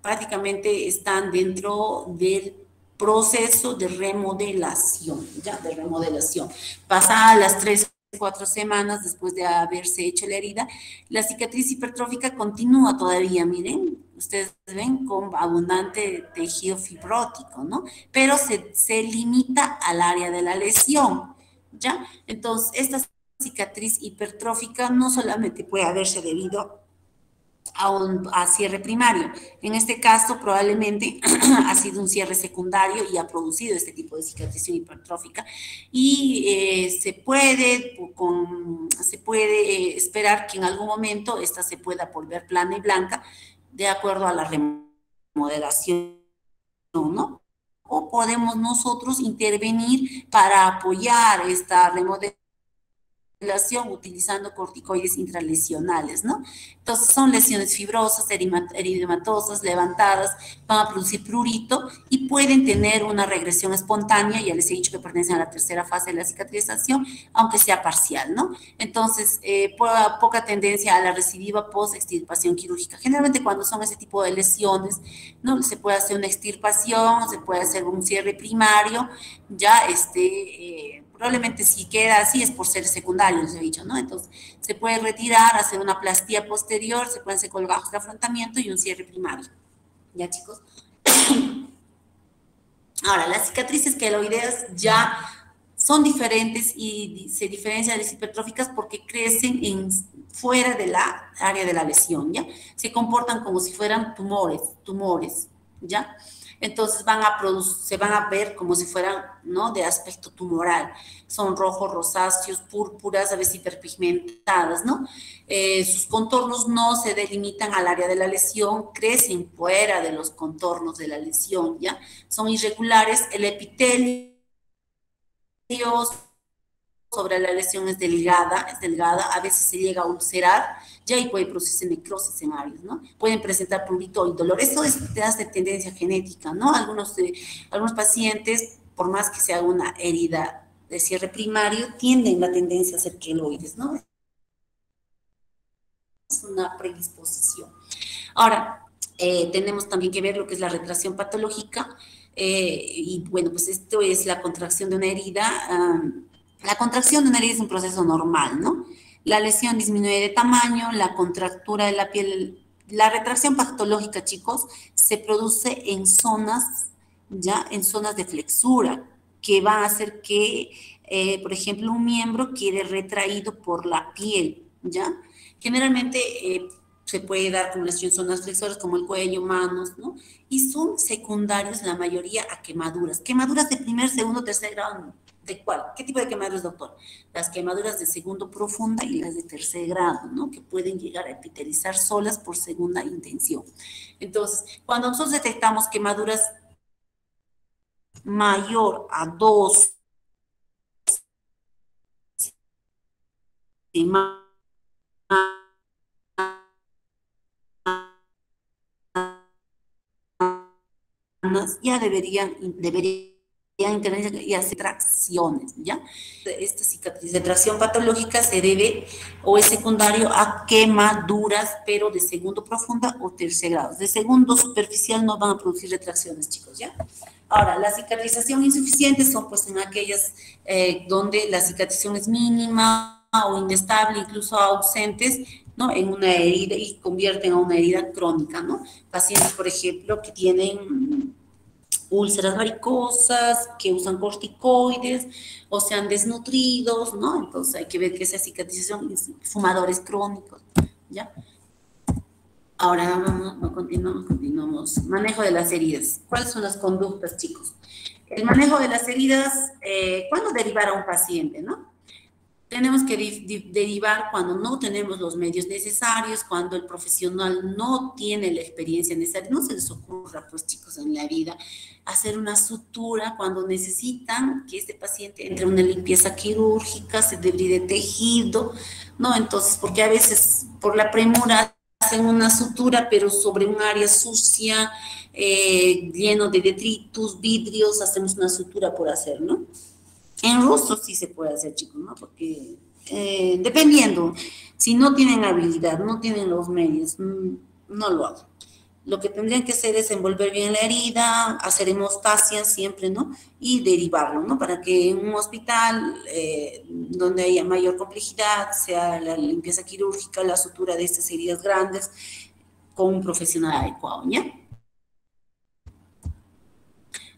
prácticamente están dentro del proceso de remodelación, ¿ya? De remodelación. Pasadas las 3-4 semanas después de haberse hecho la herida, la cicatriz hipertrófica continúa todavía, miren, ustedes ven con abundante tejido fibrótico, ¿no? Pero se limita al área de la lesión, ¿ya? Entonces, esta cicatriz hipertrófica no solamente puede haberse debido a cierre primario. En este caso, probablemente ha sido un cierre secundario y ha producido este tipo de cicatrización hipertrófica. Y se puede esperar que en algún momento esta se pueda volver plana y blanca de acuerdo a la remodelación, ¿no? O podemos nosotros intervenir para apoyar esta remodelación utilizando corticoides intralesionales, ¿no? Entonces son lesiones fibrosas, eridematosas, levantadas, van a producir prurito y pueden tener una regresión espontánea, ya les he dicho que pertenecen a la tercera fase de la cicatrización, aunque sea parcial, ¿no? Entonces, poca tendencia a la recidiva post-extirpación quirúrgica. Generalmente cuando son ese tipo de lesiones, ¿no? Se puede hacer una extirpación, se puede hacer un cierre primario, ya probablemente si queda así es por ser secundario, les he dicho, ¿no? Entonces, se puede retirar, hacer una plastía posterior, se pueden hacer colgajos de afrontamiento y un cierre primario. ¿Ya, chicos? Ahora, las cicatrices queloideas ya son diferentes y se diferencian de las hipertróficas porque crecen fuera de la área de la lesión, ¿ya? Se comportan como si fueran tumores, ¿ya? Entonces se van a ver como si fueran, ¿no? De aspecto tumoral. Son rojos, rosáceos, púrpuras, a veces hiperpigmentadas, ¿no? Sus contornos no se delimitan al área de la lesión, crecen fuera de los contornos de la lesión, ¿ya? Son irregulares, el epitelio sobre la lesión es delgada, a veces se llega a ulcerar, ya y puede producirse necrosis en áreas, ¿no? Pueden presentar prurito y dolor. Esto es de tendencia genética, ¿no? Algunos pacientes, por más que se haga una herida de cierre primario, tienden la tendencia a ser queloides, ¿no? Es una predisposición. Ahora, tenemos también que ver lo que es la retracción patológica, y bueno, pues esto es la contracción de una herida. La contracción de una herida es un proceso normal, ¿no? La lesión disminuye de tamaño, la contractura de la piel. La retracción patológica, chicos, se produce en zonas, ¿ya? En zonas de flexura, que van a hacer que, por ejemplo, un miembro quede retraído por la piel, ¿ya? Generalmente se puede dar como lesión en zonas flexoras como el cuello, manos, ¿no? Y son secundarios la mayoría a quemaduras. Quemaduras de primer, segundo, tercer grado, ¿no? ¿De cuál? ¿Qué tipo de quemaduras, doctor? Las quemaduras de segundo profunda y las de tercer grado, ¿no? Que pueden llegar a epitelizar solas por segunda intención. Entonces, cuando nosotros detectamos quemaduras mayor a 2 semanas, ya deberían intervenir y hacer tracciones, ¿ya? Esta cicatriz de tracción patológica se debe o es secundario a quemaduras, pero de segundo profunda o tercer grado. De segundo superficial no van a producir retracciones, chicos, ¿ya? Ahora, la cicatrización insuficiente son pues en aquellas donde la cicatrización es mínima o inestable, incluso ausentes, ¿no? En una herida y convierten a una herida crónica, ¿no? Pacientes, por ejemplo, que tienen úlceras varicosas, que usan corticoides, o sean desnutridos, ¿no? Entonces hay que ver que esa cicatrización es fumadores crónicos, ¿ya? Ahora continuamos. Manejo de las heridas. ¿Cuáles son las conductas, chicos? El manejo de las heridas, ¿cuándo derivar a un paciente, no? Tenemos que derivar cuando no tenemos los medios necesarios, cuando el profesional no tiene la experiencia necesaria. No se les ocurra, pues, chicos, en la vida, hacer una sutura cuando necesitan que este paciente entre a una limpieza quirúrgica, se debride tejido, ¿no? Entonces, porque a veces por la premura hacen una sutura, pero sobre un área sucia, lleno de detritus, vidrios, hacemos una sutura por hacer, ¿no? En rostro sí se puede hacer, chicos, ¿no? Porque dependiendo, si no tienen habilidad, no tienen los medios, no lo hago. Lo que tendrían que hacer es envolver bien la herida, hacer hemostasia siempre, ¿no? Y derivarlo, ¿no? Para que en un hospital donde haya mayor complejidad, sea la limpieza quirúrgica, la sutura de estas heridas grandes, con un profesional adecuado, ¿ya?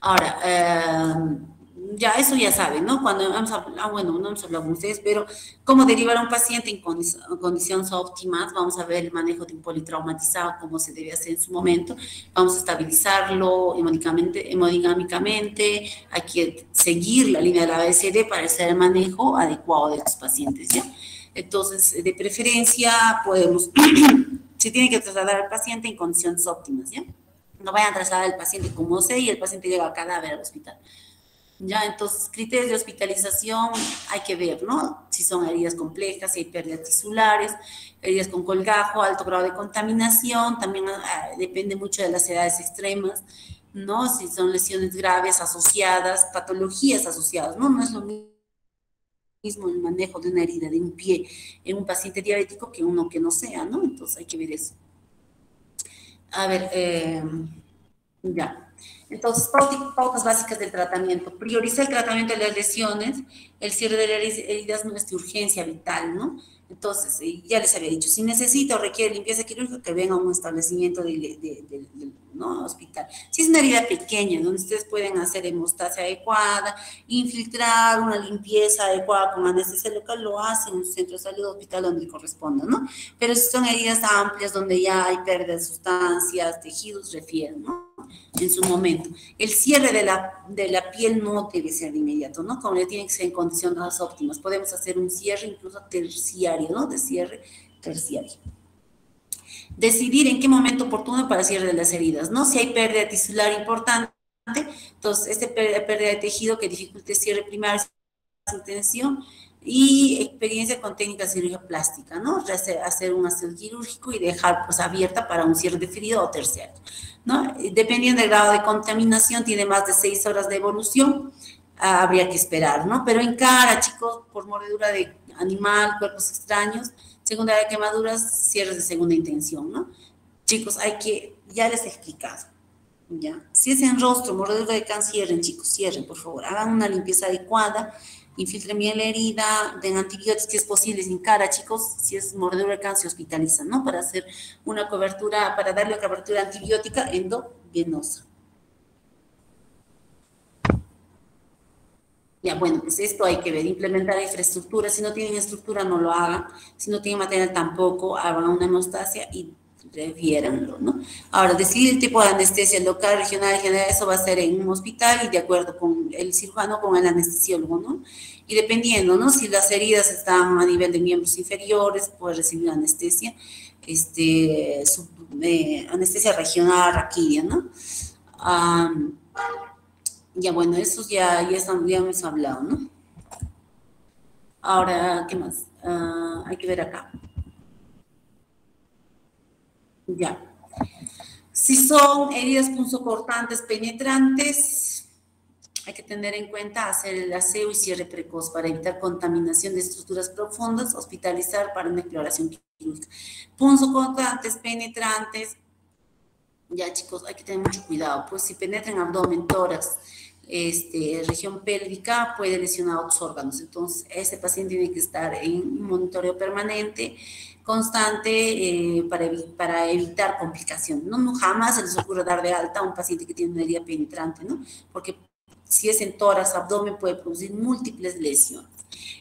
Ahora, ya, eso ya saben, ¿no? Cuando vamos a, bueno, no hemos hablado con ustedes, pero cómo derivar a un paciente en condiciones óptimas, vamos a ver el manejo de un politraumatizado, cómo se debe hacer en su momento, vamos a estabilizarlo hemodinámicamente, hay que seguir la línea de la ABCD para hacer el manejo adecuado de los pacientes, ¿ya? Entonces, de preferencia, podemos, se tiene que trasladar al paciente en condiciones óptimas, ¿ya? No vayan a trasladar al paciente como sea y el paciente llega a cadáver al hospital. Ya, entonces, criterios de hospitalización hay que ver, ¿no? Si son heridas complejas, si hay pérdidas tisulares, heridas con colgajo, alto grado de contaminación, también depende mucho de las edades extremas, ¿no? Si son lesiones graves asociadas, patologías asociadas, ¿no? No es lo mismo el manejo de una herida de un pie en un paciente diabético que uno que no sea, ¿no? Entonces hay que ver eso. A ver, ya. Entonces, pautas básicas del tratamiento. Prioriza el tratamiento de las lesiones. El cierre de las heridas no es de urgencia vital, ¿no? Entonces, ya les había dicho, si necesita o requiere limpieza quirúrgica, que venga a un establecimiento ¿no? Hospital. Si es una herida pequeña, donde ustedes pueden hacer hemostasia adecuada, infiltrar una limpieza adecuada con anestesia local, lo hacen en un centro de salud hospital donde corresponda, ¿no? Pero si son heridas amplias, donde ya hay pérdida de sustancias, tejidos, refieren, ¿no? En su momento. El cierre de la piel no debe ser de inmediato, ¿no? Como le tiene que ser en condiciones óptimas. Podemos hacer un cierre incluso terciario, ¿no? De cierre terciario. Decidir en qué momento oportuno para el cierre de las heridas, ¿no? Si hay pérdida tisular importante, entonces pérdida de tejido que dificulte cierre primario sin tensión, y experiencia con técnicas de cirugía plástica, ¿no? Hacer un aseo quirúrgico y dejar pues abierta para un cierre definido o terciario, ¿no? Dependiendo del grado de contaminación, tiene más de 6 horas de evolución, habría que esperar, ¿no? Pero en cara, chicos, por mordedura de animal, cuerpos extraños, secundaria de quemaduras, cierres de segunda intención, ¿no? Chicos, ya les he explicado, ¿ya? Si es en rostro, mordedura de can, cierren, chicos, cierren, por favor, hagan una limpieza adecuada, infiltren bien la herida, den antibióticos si es posible, sin cara, chicos, si es mordedura de can se hospitalizan, ¿no? Para hacer una cobertura, para darle una cobertura antibiótica endovenosa. Ya, bueno, pues esto hay que ver, implementar infraestructura, si no tienen estructura no lo hagan, si no tienen material tampoco, hagan una hemostasia y refiéranlo, ¿no? Ahora, decidir el tipo de anestesia local, regional, general, eso va a ser en un hospital y de acuerdo con el cirujano, con el anestesiólogo, ¿no? Y dependiendo, ¿no? Si las heridas están a nivel de miembros inferiores, puede recibir anestesia, anestesia regional, raquidia, ¿no? Ya, bueno, eso ya hemos hablado, ¿no? Ahora, ¿qué más? Hay que ver acá. Ya. Si son heridas punzocortantes penetrantes, hay que tener en cuenta hacer el aseo y cierre precoz para evitar contaminación de estructuras profundas, hospitalizar para una exploración quirúrgica. Punzocortantes penetrantes, ya chicos, hay que tener mucho cuidado, pues si penetran abdomen, tórax, región pélvica, puede lesionar otros órganos. Entonces, ese paciente tiene que estar en un monitoreo permanente, constante, para evitar complicaciones. No, jamás se les ocurre dar de alta a un paciente que tiene una herida penetrante, ¿no? Porque si es en tórax, abdomen, puede producir múltiples lesiones.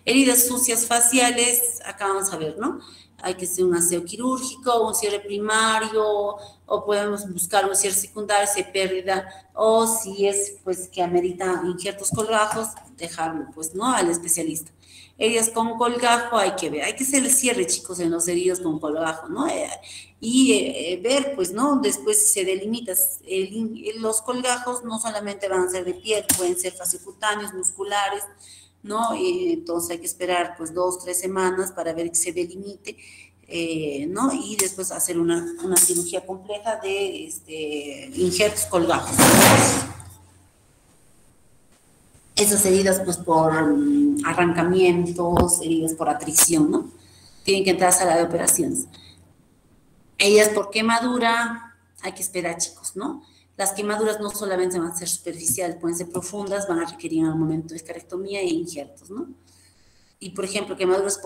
Heridas sucias faciales, acá vamos a ver, ¿no? Hay que hacer un aseo quirúrgico, un cierre primario, o podemos buscar un cierre secundario si hay pérdida, o si es, pues, que amerita injertos colgajos, dejarlo, pues, ¿no? Al especialista. Heridas con colgajo, hay que ver, hay que hacer el cierre, chicos, en los heridos con colgajo, ¿no? Ver, pues, ¿no? Después se delimita. Los colgajos no solamente van a ser de piel, pueden ser fascicutáneos, musculares, ¿no? Entonces hay que esperar pues 2 o 3 semanas para ver que se delimite, ¿no? Y después hacer una cirugía compleja de injertos colgajos. Esas heridas pues por arrancamientos, heridas por atricción, ¿no? Tienen que entrar a sala de operaciones. Heridas por quemadura, hay que esperar, chicos, ¿no? Las quemaduras no solamente van a ser superficiales, pueden ser profundas, van a requerir en algún momento escarectomía e injertos, ¿no? Y, por ejemplo, quemaduras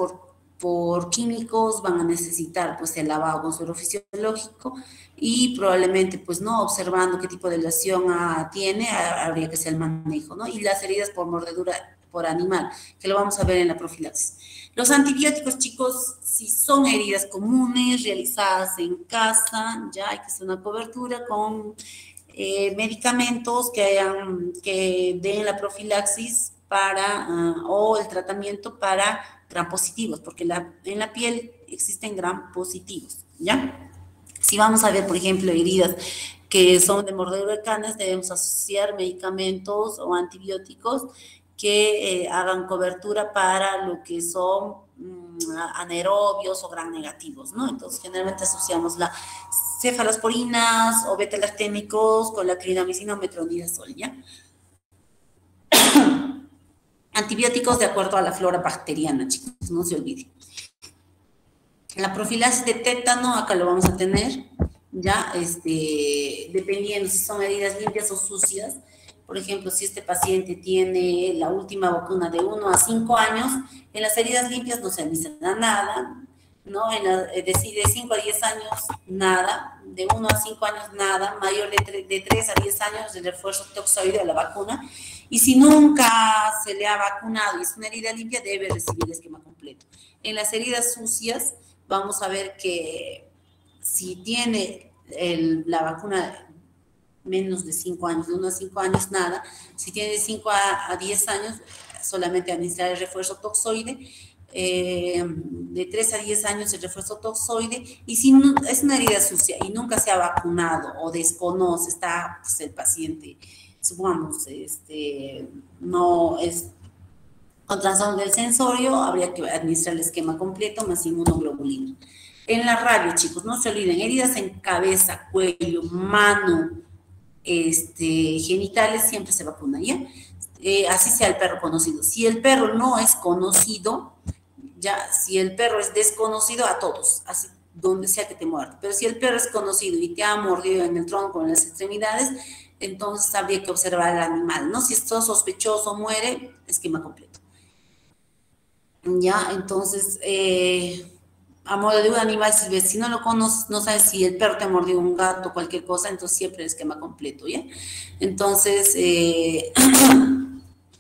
por químicos van a necesitar, pues, el lavado con suero fisiológico y probablemente, pues, no observando qué tipo de lesión tiene, habría que hacer el manejo, ¿no? Y las heridas por mordedura por animal, que lo vamos a ver en la profilaxis. Los antibióticos, chicos, si son heridas comunes, realizadas en casa, ya hay que hacer una cobertura con medicamentos que den la profilaxis o el tratamiento para gram positivos, porque en la piel existen gram positivos, ¿ya? Si vamos a ver, por ejemplo, heridas que son de mordedura de canas, debemos asociar medicamentos o antibióticos que hagan cobertura para lo que son anaerobios o gram negativos, ¿no? Entonces, generalmente asociamos la cefalosporinas o beta-lactémicos con la clindamicina o metronidazol, ¿ya? Antibióticos de acuerdo a la flora bacteriana, chicos, no se olviden. La profilaxis de tétano, acá lo vamos a tener, ya, dependiendo si son heridas limpias o sucias. Por ejemplo, si este paciente tiene la última vacuna de 1 a 5 años, en las heridas limpias no se administra nada, ¿no? De 5 a 10 años, nada. De 1 a 5 años, nada. Mayor de 3 a 10 años, el refuerzo toxoide de la vacuna. Y si nunca se le ha vacunado y es una herida limpia, debe recibir el esquema completo. En las heridas sucias, vamos a ver que si tiene la vacuna menos de 5 años, de 1 a 5 años, nada. Si tiene de 5 a 10 años, solamente administrar el refuerzo toxoide. De 3 a 10 años el refuerzo toxoide. Y si no, es una herida sucia y nunca se ha vacunado o desconoce, está pues, el paciente, supongamos, no es con trastorno del sensorio, habría que administrar el esquema completo más inmunoglobulina. En la rabia, chicos, no se olviden, heridas en cabeza, cuello, mano, genitales, siempre se vacuna, ¿ya? Así sea el perro conocido. Si el perro no es conocido, ya, si el perro es desconocido, a todos, así, donde sea que te muerda. Pero si el perro es conocido y te ha mordido en el tronco, en las extremidades, entonces habría que observar al animal, ¿no? Si esto sospechoso muere, esquema completo. Ya, entonces, a modo de un animal silvestre, si no lo conoces, no sabes si el perro te ha mordido un gato, cualquier cosa, entonces siempre el esquema completo, ¿ya? Entonces,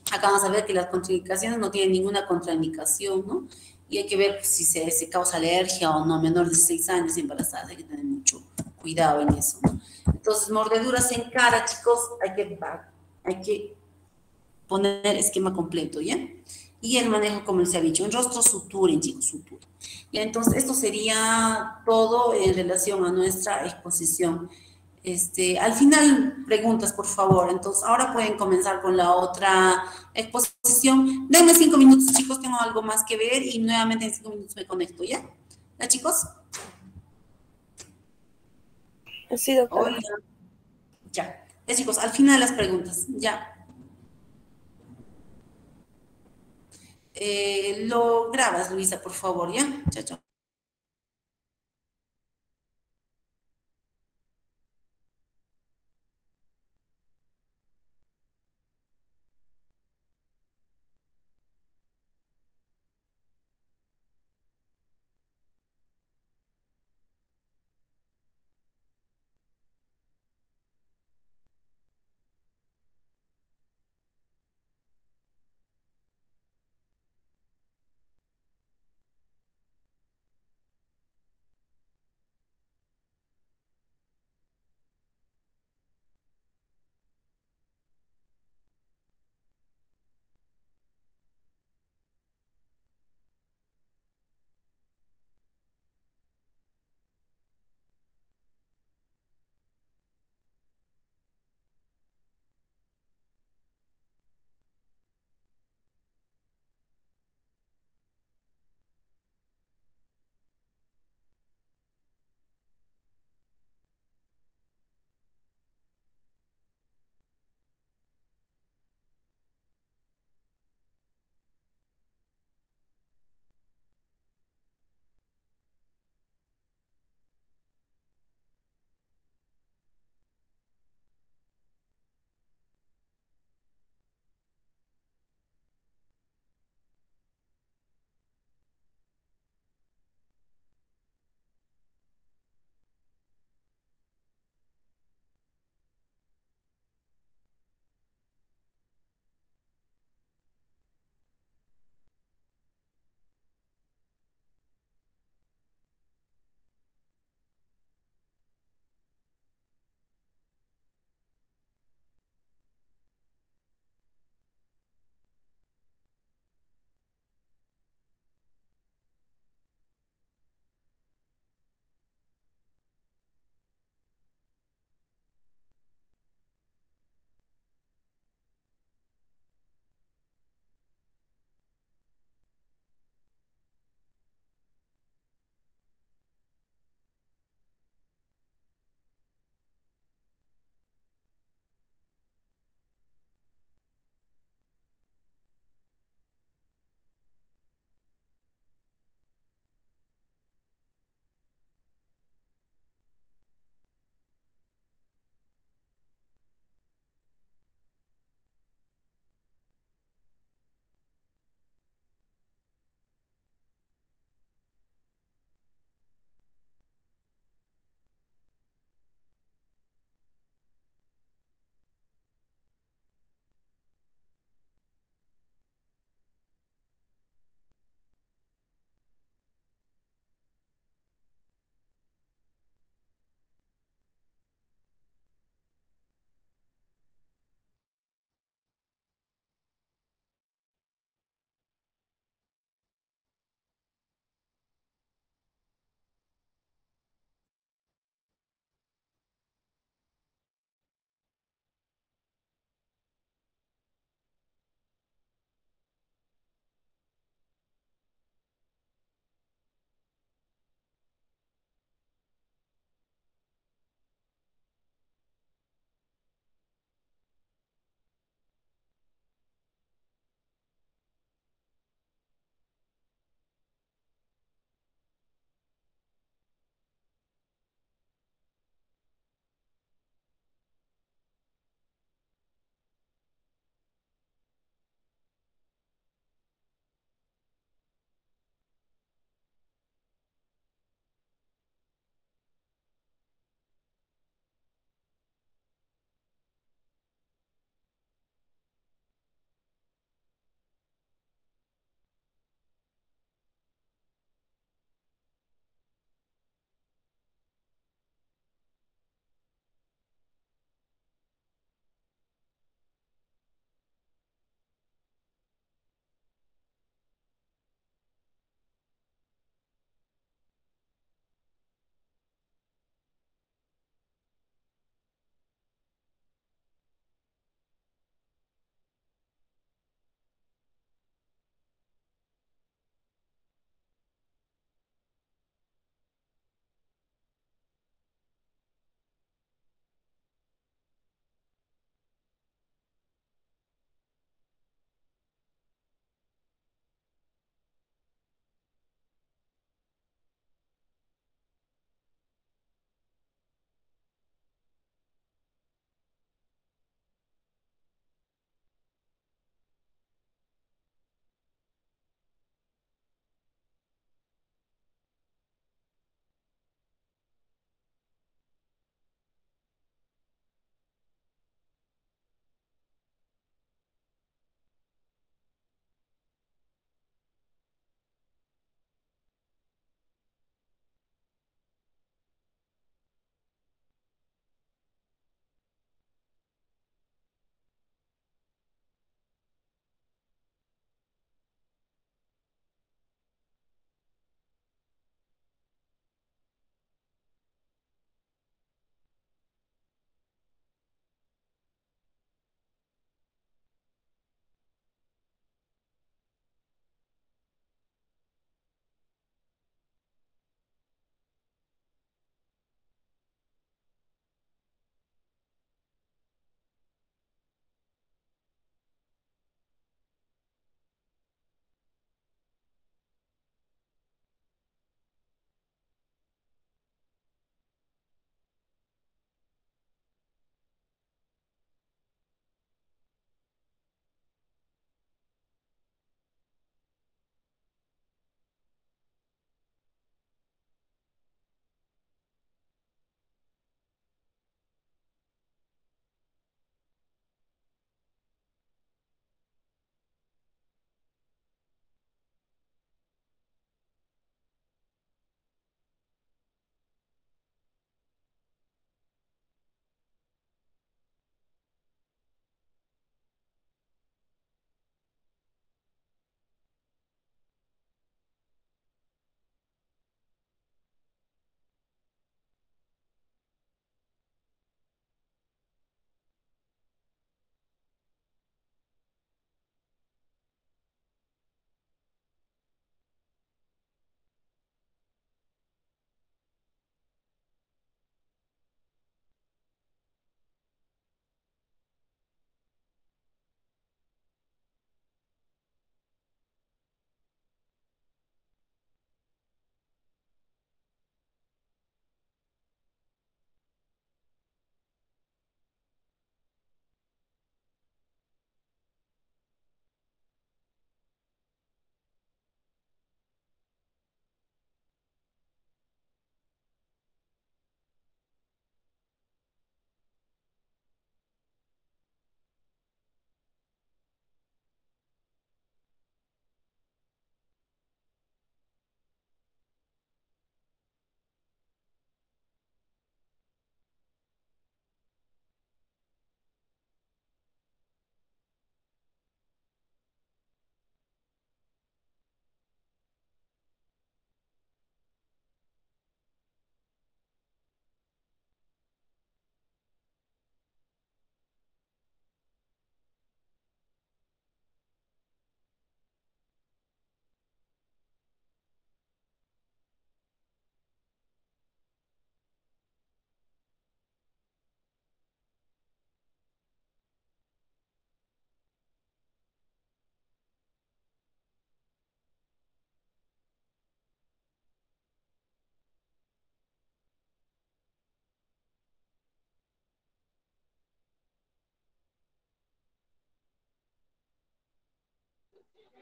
acá vamos a ver que las contraindicaciones no tienen ninguna contraindicación, ¿no? Y hay que ver si se causa alergia o no, menor de 6 años embarazada, hay que tener mucho cuidado en eso, ¿no? Entonces, mordeduras en cara, chicos, hay que poner esquema completo, ¿ya? Y el manejo, como les he dicho, en rostro suturen, chicos, suturen. Y entonces, esto sería todo en relación a nuestra exposición. Al final, preguntas, por favor. Entonces, ahora pueden comenzar con la otra exposición. Denme 5 minutos, chicos, tengo algo más que ver y nuevamente en 5 minutos me conecto, ¿ya? ¿Ya, chicos? Sí, doctora. Hola. Ya. Ya, chicos, al final las preguntas. Ya. Lo grabas, Luisa, por favor, ¿ya? Chao, chao.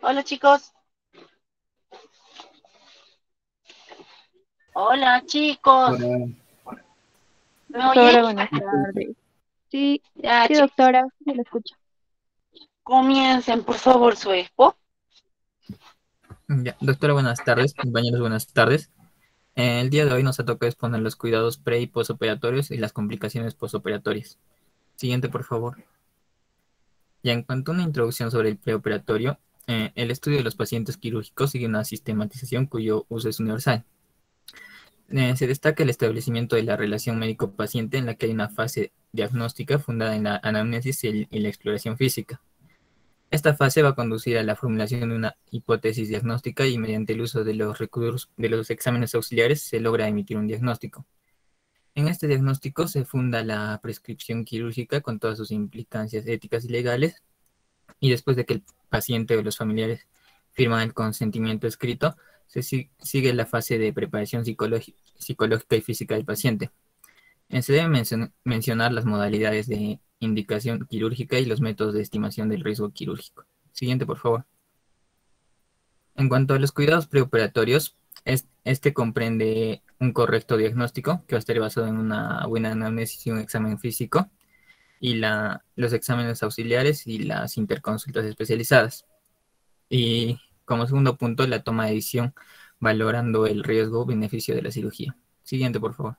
Hola chicos. Hola chicos. Hola, ¿Me oyen? Doctora, buenas tardes. Sí, Ya, sí, doctora, se lo escucho. comiencen por favor su expo. ya. Doctora, buenas tardes. Compañeros, buenas tardes. El día de hoy nos ha tocado exponer los cuidados pre y posoperatorios y las complicaciones posoperatorias. Siguiente, por favor. Ya en cuanto a una introducción sobre el preoperatorio, el estudio de los pacientes quirúrgicos sigue una sistematización cuyo uso es universal. Se destaca el establecimiento de la relación médico-paciente en la que hay una fase diagnóstica fundada en la anamnesis y la exploración física. Esta fase va a conducir a la formulación de una hipótesis diagnóstica y mediante el uso de los recursos de los exámenes auxiliares se logra emitir un diagnóstico. En este diagnóstico se funda la prescripción quirúrgica con todas sus implicancias éticas y legales, y después de que el paciente o los familiares firman el consentimiento escrito, sigue la fase de preparación psicológica y física del paciente. Se deben mencionar las modalidades de indicación quirúrgica y los métodos de estimación del riesgo quirúrgico. Siguiente, por favor. En cuanto a los cuidados preoperatorios, este comprende un correcto diagnóstico que va a estar basado en una buena anamnesis y un examen físico, y los exámenes auxiliares y las interconsultas especializadas. Y como segundo punto, la toma de decisión valorando el riesgo-beneficio de la cirugía. Siguiente, por favor.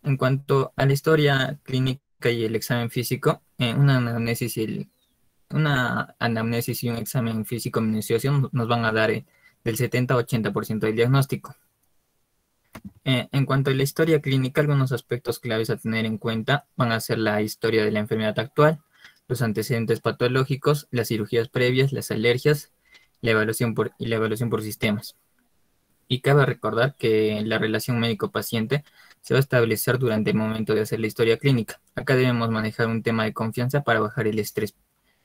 En cuanto a la historia clínica y el examen físico, una anamnesis y un examen físico minucioso nos van a dar del 70 a 80% del diagnóstico. En cuanto a la historia clínica, algunos aspectos claves a tener en cuenta van a ser la historia de la enfermedad actual, los antecedentes patológicos, las cirugías previas, las alergias, la evaluación por sistemas. Y cabe recordar que la relación médico-paciente se va a establecer durante el momento de hacer la historia clínica. Acá debemos manejar un tema de confianza para bajar el estrés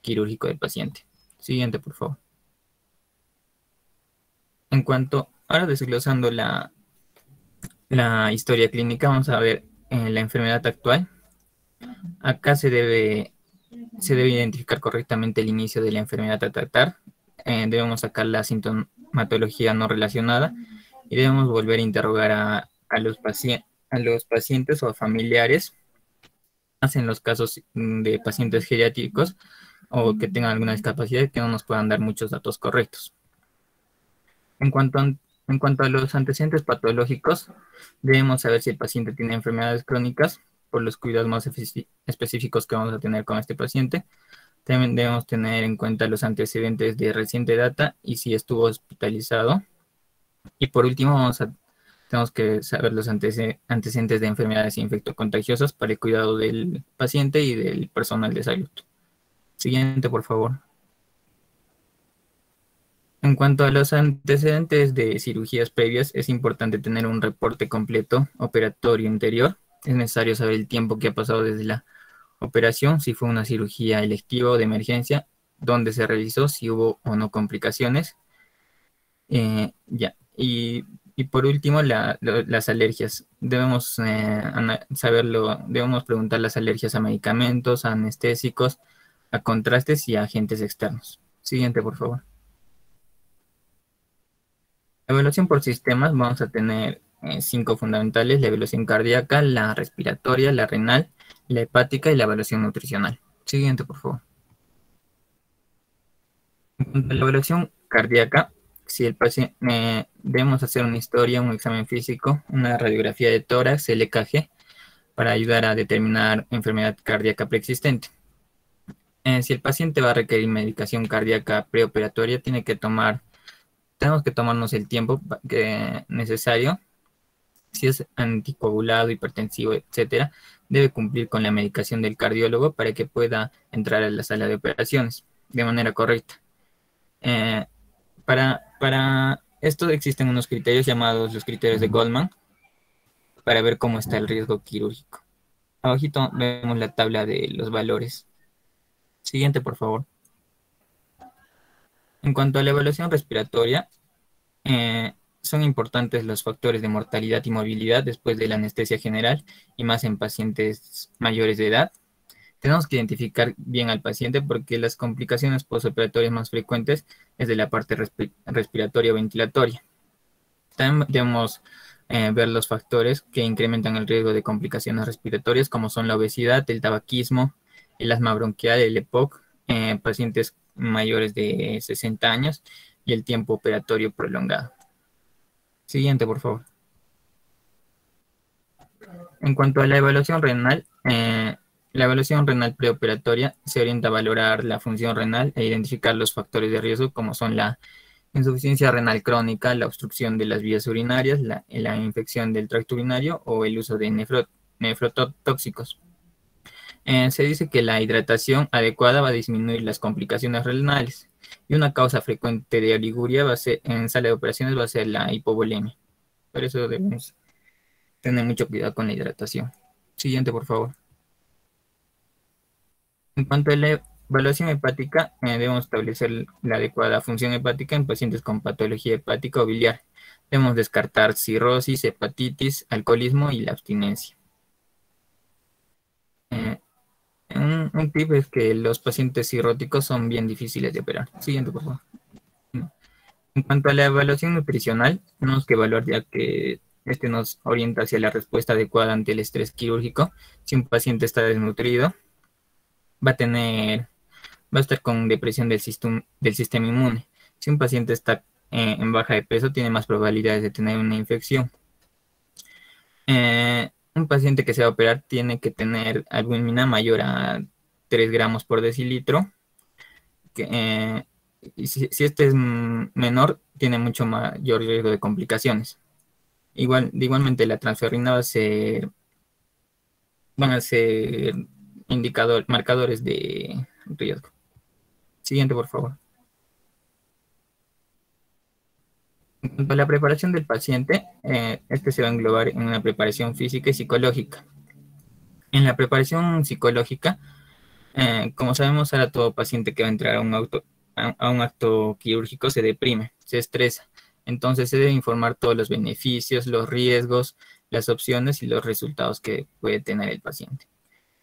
quirúrgico del paciente. Siguiente, por favor. Ahora desglosando la historia clínica, vamos a ver la enfermedad actual. Acá se debe identificar correctamente el inicio de la enfermedad a tratar. Debemos sacar la sintomatología no relacionada y debemos volver a interrogar a los pacientes o a familiares, más en los casos de pacientes geriátricos o que tengan alguna discapacidad que no nos puedan dar muchos datos correctos. En cuanto a los antecedentes patológicos, debemos saber si el paciente tiene enfermedades crónicas por los cuidados más específicos que vamos a tener con este paciente. También debemos tener en cuenta los antecedentes de reciente data y si estuvo hospitalizado. Y por último, tenemos que saber los antecedentes de enfermedades infectocontagiosas para el cuidado del paciente y del personal de salud. Siguiente, por favor. En cuanto a los antecedentes de cirugías previas, es importante tener un reporte completo operatorio interior. Es necesario saber el tiempo que ha pasado desde la operación, si fue una cirugía electiva o de emergencia, dónde se realizó, si hubo o no complicaciones. Y por último, las alergias. Debemos debemos preguntar las alergias a medicamentos, a anestésicos, a contrastes y a agentes externos. Siguiente, por favor. Evaluación por sistemas, vamos a tener 5 fundamentales: la evaluación cardíaca, la respiratoria, la renal, la hepática y la evaluación nutricional. Siguiente, por favor. En cuanto a la evaluación cardíaca, si el paciente, debemos hacer una historia, un examen físico, una radiografía de tórax, el EKG, para ayudar a determinar enfermedad cardíaca preexistente. Si el paciente va a requerir medicación cardíaca preoperatoria, tenemos que tomarnos el tiempo necesario. Si es anticoagulado, hipertensivo, etcétera, debe cumplir con la medicación del cardiólogo para que pueda entrar a la sala de operaciones de manera correcta. Para esto existen unos criterios llamados los criterios de Goldman para ver cómo está el riesgo quirúrgico. Abajito vemos la tabla de los valores. Siguiente, por favor. En cuanto a la evaluación respiratoria, son importantes los factores de mortalidad y movilidad después de la anestesia general y más en pacientes mayores de edad. Tenemos que identificar bien al paciente porque las complicaciones postoperatorias más frecuentes es de la parte respiratoria o ventilatoria. También debemos ver los factores que incrementan el riesgo de complicaciones respiratorias, como son la obesidad, el tabaquismo, el asma bronquial, el EPOC, pacientes mayores de 60 años y el tiempo operatorio prolongado. Siguiente, por favor. En cuanto a la evaluación renal preoperatoria se orienta a valorar la función renal e identificar los factores de riesgo como son la insuficiencia renal crónica, la obstrucción de las vías urinarias, la infección del tracto urinario o el uso de nefrotóxicos. Se dice que la hidratación adecuada va a disminuir las complicaciones renales y una causa frecuente de oliguria en sala de operaciones va a ser la hipovolemia. Por eso debemos tener mucho cuidado con la hidratación. Siguiente, por favor. En cuanto a la evaluación hepática, debemos establecer la adecuada función hepática en pacientes con patología hepática o biliar. Debemos descartar cirrosis, hepatitis, alcoholismo y la abstinencia. Un tip es que los pacientes cirróticos son bien difíciles de operar. Siguiente, por favor. En cuanto a la evaluación nutricional, tenemos que evaluar ya que este nos orienta hacia la respuesta adecuada ante el estrés quirúrgico. Si un paciente está desnutrido, va a estar con depresión del sistema inmune. Si un paciente está en baja de peso, tiene más probabilidades de tener una infección. Un paciente que se va a operar tiene que tener albúmina mayor a 3 gramos por decilitro. Y si este es menor, tiene mucho mayor riesgo de complicaciones. Igualmente, la transferrina van a ser marcadores de riesgo. Siguiente, por favor. En cuanto a la preparación del paciente, este se va a englobar en una preparación física y psicológica. En la preparación psicológica, como sabemos, ahora todo paciente que va a entrar a un acto quirúrgico se deprime, se estresa. Entonces se debe informar todos los beneficios, los riesgos, las opciones y los resultados que puede tener el paciente.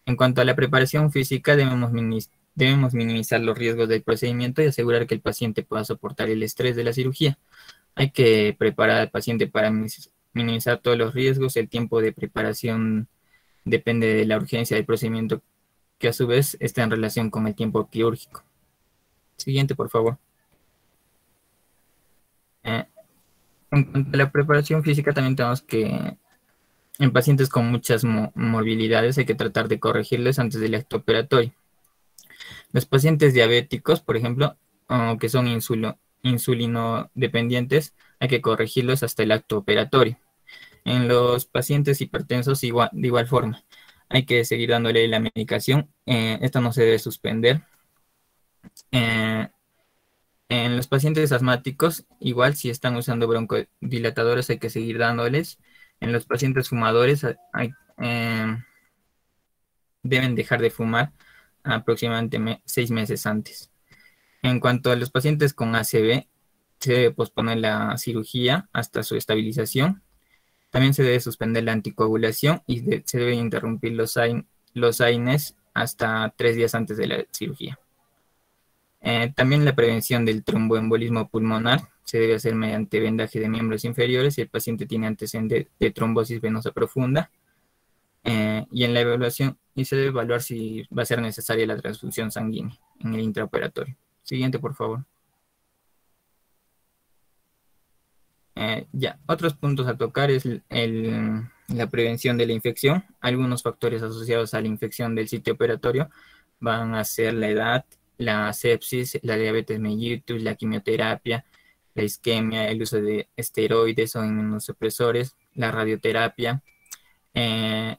En cuanto a la preparación física, debemos minimizar los riesgos del procedimiento y asegurar que el paciente pueda soportar el estrés de la cirugía. Hay que preparar al paciente para minimizar todos los riesgos. El tiempo de preparación depende de la urgencia del procedimiento, que a su vez está en relación con el tiempo quirúrgico. Siguiente, por favor. En cuanto a la preparación física, también tenemos que, en pacientes con muchas morbilidades, hay que tratar de corregirles antes del acto operatorio. Los pacientes diabéticos, por ejemplo, que son insulino dependientes, hay que corregirlos hasta el acto operatorio. En los pacientes hipertensos, de igual forma, hay que seguir dándole la medicación. Esta no se debe suspender. En los pacientes asmáticos, igual si están usando broncodilatadores hay que seguir dándoles. En los pacientes fumadores deben dejar de fumar aproximadamente 6 meses antes. En cuanto a los pacientes con ACV, se debe posponer la cirugía hasta su estabilización. También se debe suspender la anticoagulación y se deben interrumpir los AINES hasta 3 días antes de la cirugía. También la prevención del tromboembolismo pulmonar se debe hacer mediante vendaje de miembros inferiores si el paciente tiene antecedente de trombosis venosa profunda. Y en la evaluación, se debe evaluar si va a ser necesaria la transfusión sanguínea en el intraoperatorio. Siguiente, por favor. Otros puntos a tocar es la prevención de la infección. Algunos factores asociados a la infección del sitio operatorio van a ser la edad, la sepsis, la diabetes mellitus, la quimioterapia, la isquemia, el uso de esteroides o inmunosupresores, la radioterapia, el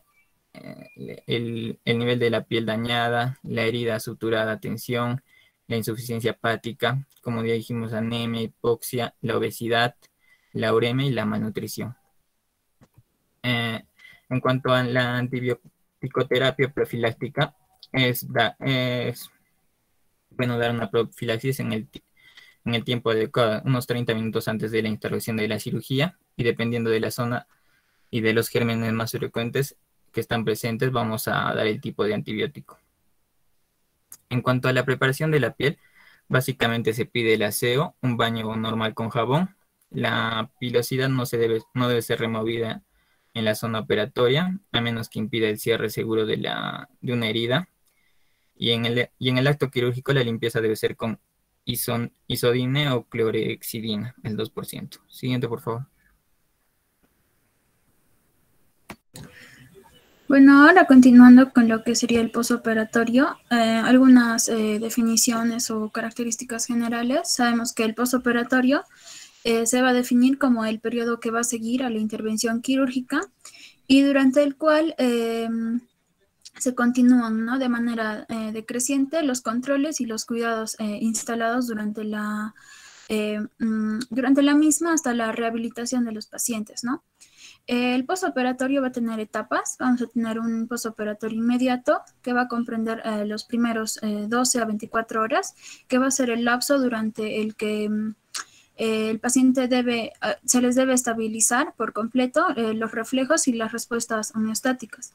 nivel de la piel dañada, la herida suturada, tensión, la insuficiencia hepática, como ya dijimos, anemia, hipoxia, la obesidad, la uremia y la malnutrición. En cuanto a la antibioticoterapia profiláctica, es bueno dar una profilaxis en el tiempo adecuado, unos 30 minutos antes de la intervención de la cirugía, y dependiendo de la zona y de los gérmenes más frecuentes que están presentes, vamos a dar el tipo de antibiótico. En cuanto a la preparación de la piel, básicamente se pide el aseo, un baño normal con jabón. La pilosidad no debe ser removida en la zona operatoria, a menos que impida el cierre seguro de una herida. Y en el acto quirúrgico la limpieza debe ser con isodine o clorexidina, el 2%. Siguiente, por favor. Bueno, ahora continuando con lo que sería el posoperatorio, algunas definiciones o características generales. Sabemos que el posoperatorio se va a definir como el periodo que va a seguir a la intervención quirúrgica y durante el cual se continúan, ¿no?, de manera decreciente los controles y los cuidados instalados durante la misma hasta la rehabilitación de los pacientes, ¿no? El posoperatorio va a tener etapas. Vamos a tener un posoperatorio inmediato que va a comprender los primeros 12 a 24 horas, que va a ser el lapso durante el que el paciente se les debe estabilizar por completo los reflejos y las respuestas homeostáticas.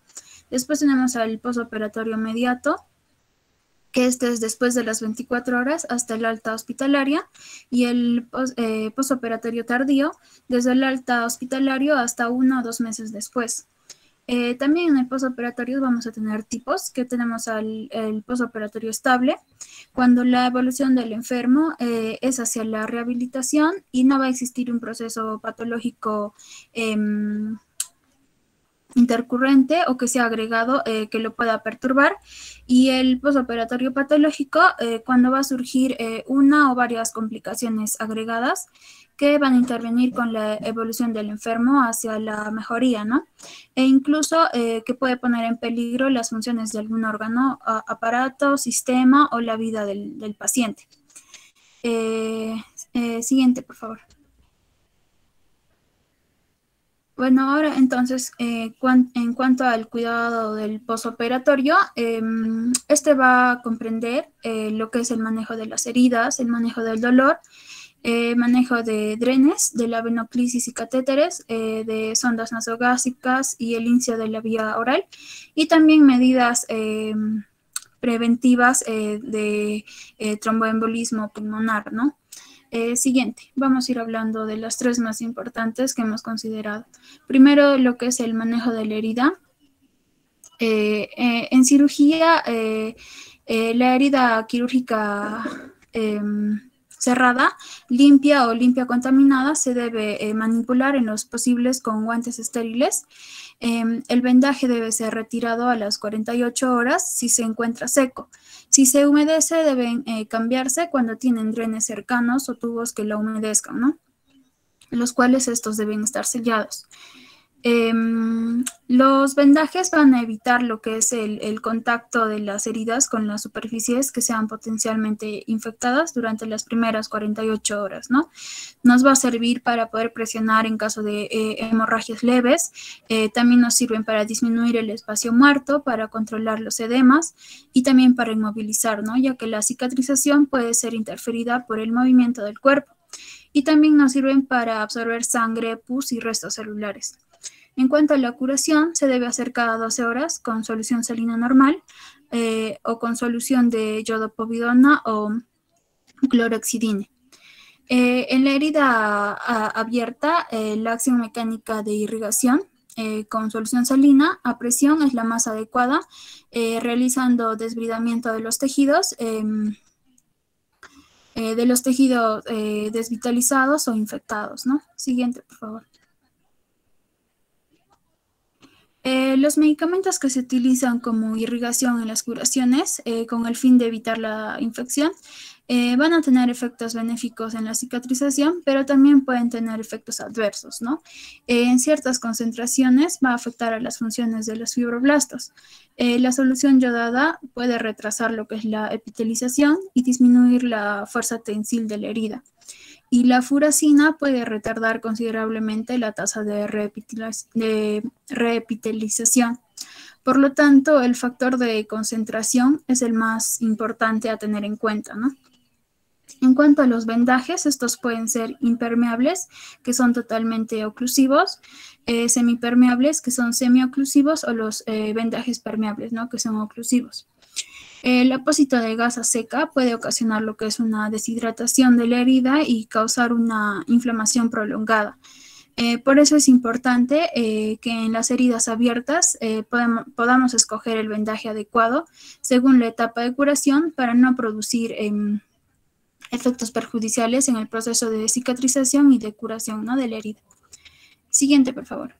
Después tenemos el posoperatorio inmediato, que este es después de las 24 horas hasta el alta hospitalaria, y el posoperatorio tardío desde el alta hospitalario hasta 1 o 2 meses después. También en el posoperatorio vamos a tener tipos, que tenemos el posoperatorio estable, cuando la evolución del enfermo es hacia la rehabilitación y no va a existir un proceso patológico intercurrente o que sea agregado que lo pueda perturbar, y el posoperatorio patológico cuando va a surgir una o varias complicaciones agregadas que van a intervenir con la evolución del enfermo hacia la mejoría, ¿no? E incluso que puede poner en peligro las funciones de algún órgano, aparato, sistema o la vida del paciente. Siguiente, por favor. Bueno, ahora entonces, en cuanto al cuidado del posoperatorio, este va a comprender lo que es el manejo de las heridas, el manejo del dolor, manejo de drenes, de la venoclisis y catéteres, de sondas nasogástricas y el inicio de la vía oral, y también medidas preventivas de tromboembolismo pulmonar, ¿no? Siguiente, vamos a ir hablando de las 3 más importantes que hemos considerado. Primero, lo que es el manejo de la herida. En cirugía, la herida quirúrgica cerrada, limpia o limpia contaminada, se debe manipular en los posibles con guantes estériles. El vendaje debe ser retirado a las 48 horas si se encuentra seco. Si se humedece, deben cambiarse cuando tienen drenes cercanos o tubos que la humedezcan, ¿no? Los cuales estos deben estar sellados. Los vendajes van a evitar lo que es el contacto de las heridas con las superficies que sean potencialmente infectadas durante las primeras 48 horas, ¿no? Nos va a servir para poder presionar en caso de hemorragias leves. También nos sirven para disminuir el espacio muerto, para controlar los edemas y también para inmovilizar, ¿no? Ya que la cicatrización puede ser interferida por el movimiento del cuerpo. Y también nos sirven para absorber sangre, pus y restos celulares. En cuanto a la curación, se debe hacer cada 12 horas con solución salina normal o con solución de yodopovidona o clorexidine. En la herida abierta, la acción mecánica de irrigación con solución salina a presión es la más adecuada, realizando desbridamiento de los tejidos desvitalizados o infectados, ¿no? Siguiente, por favor. Los medicamentos que se utilizan como irrigación en las curaciones con el fin de evitar la infección van a tener efectos benéficos en la cicatrización, pero también pueden tener efectos adversos, ¿no? En ciertas concentraciones va a afectar a las funciones de los fibroblastos. La solución yodada puede retrasar lo que es la epitelización y disminuir la fuerza tensil de la herida. Y la furacina puede retardar considerablemente la tasa de reepitelización. Por lo tanto, el factor de concentración es el más importante a tener en cuenta, ¿no? En cuanto a los vendajes, estos pueden ser impermeables, que son totalmente oclusivos, semipermeables, que son semioclusivos, o los vendajes permeables, ¿no?, que son oclusivos. El apósito de gasa seca puede ocasionar lo que es una deshidratación de la herida y causar una inflamación prolongada. Por eso es importante que en las heridas abiertas podamos escoger el vendaje adecuado según la etapa de curación para no producir efectos perjudiciales en el proceso de cicatrización y de curación, ¿no?, de la herida. Siguiente, por favor.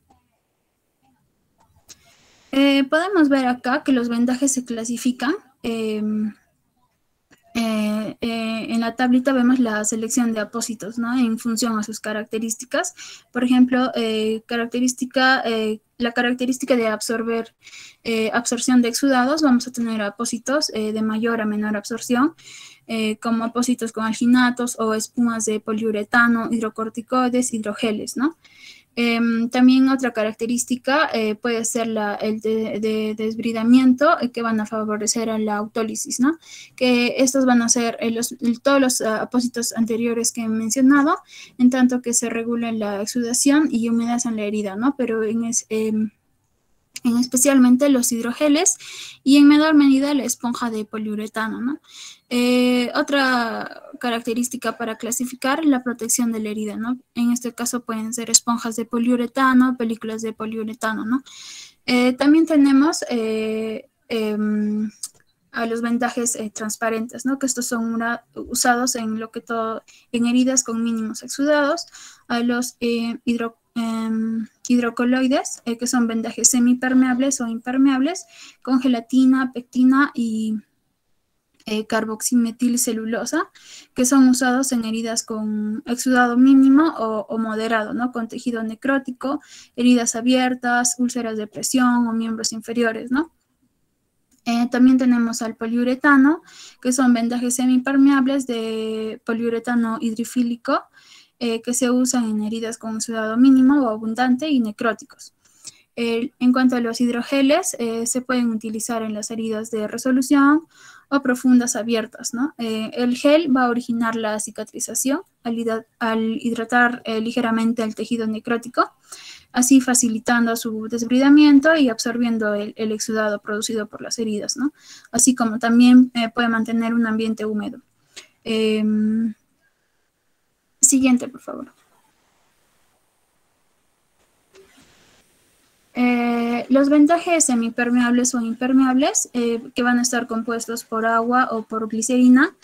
Podemos ver acá que los vendajes se clasifican. En la tablita vemos la selección de apósitos, ¿no?, en función a sus características. Por ejemplo, la característica de absorción de exudados, vamos a tener apósitos de mayor a menor absorción, como apósitos con alginatos o espumas de poliuretano, hidrocorticoides, hidrogeles, ¿no? También otra característica puede ser el de desbridamiento, que van a favorecer a la autólisis, ¿no? Que estos van a ser todos los apósitos anteriores que he mencionado, en tanto que se regula la exudación y humedecen la herida, ¿no? Pero en especialmente los hidrogeles y en menor medida la esponja de poliuretano, ¿no? Otra característica para clasificar la protección de la herida, ¿no? En este caso pueden ser esponjas de poliuretano, películas de poliuretano, ¿no? También tenemos a los vendajes transparentes, ¿no? Que estos son usados en heridas con mínimos exudados, a los hidrocoloides, que son vendajes semipermeables o impermeables con gelatina, pectina y carboximetilcelulosa, que son usados en heridas con exudado mínimo o moderado, ¿no? Con tejido necrótico, heridas abiertas, úlceras de presión o miembros inferiores, ¿no? También tenemos al poliuretano, que son vendajes semipermeables de poliuretano hidrofílico, que se usan en heridas con exudado mínimo o abundante y necróticos. En cuanto a los hidrogeles, se pueden utilizar en las heridas de resolución o profundas abiertas, ¿no? El gel va a originar la cicatrización al hidratar ligeramente el tejido necrótico, así facilitando su desbridamiento y absorbiendo el exudado producido por las heridas, ¿no? Así como también puede mantener un ambiente húmedo. Siguiente, por favor. Los vendajes semipermeables o impermeables, que van a estar compuestos por agua o por glicerina,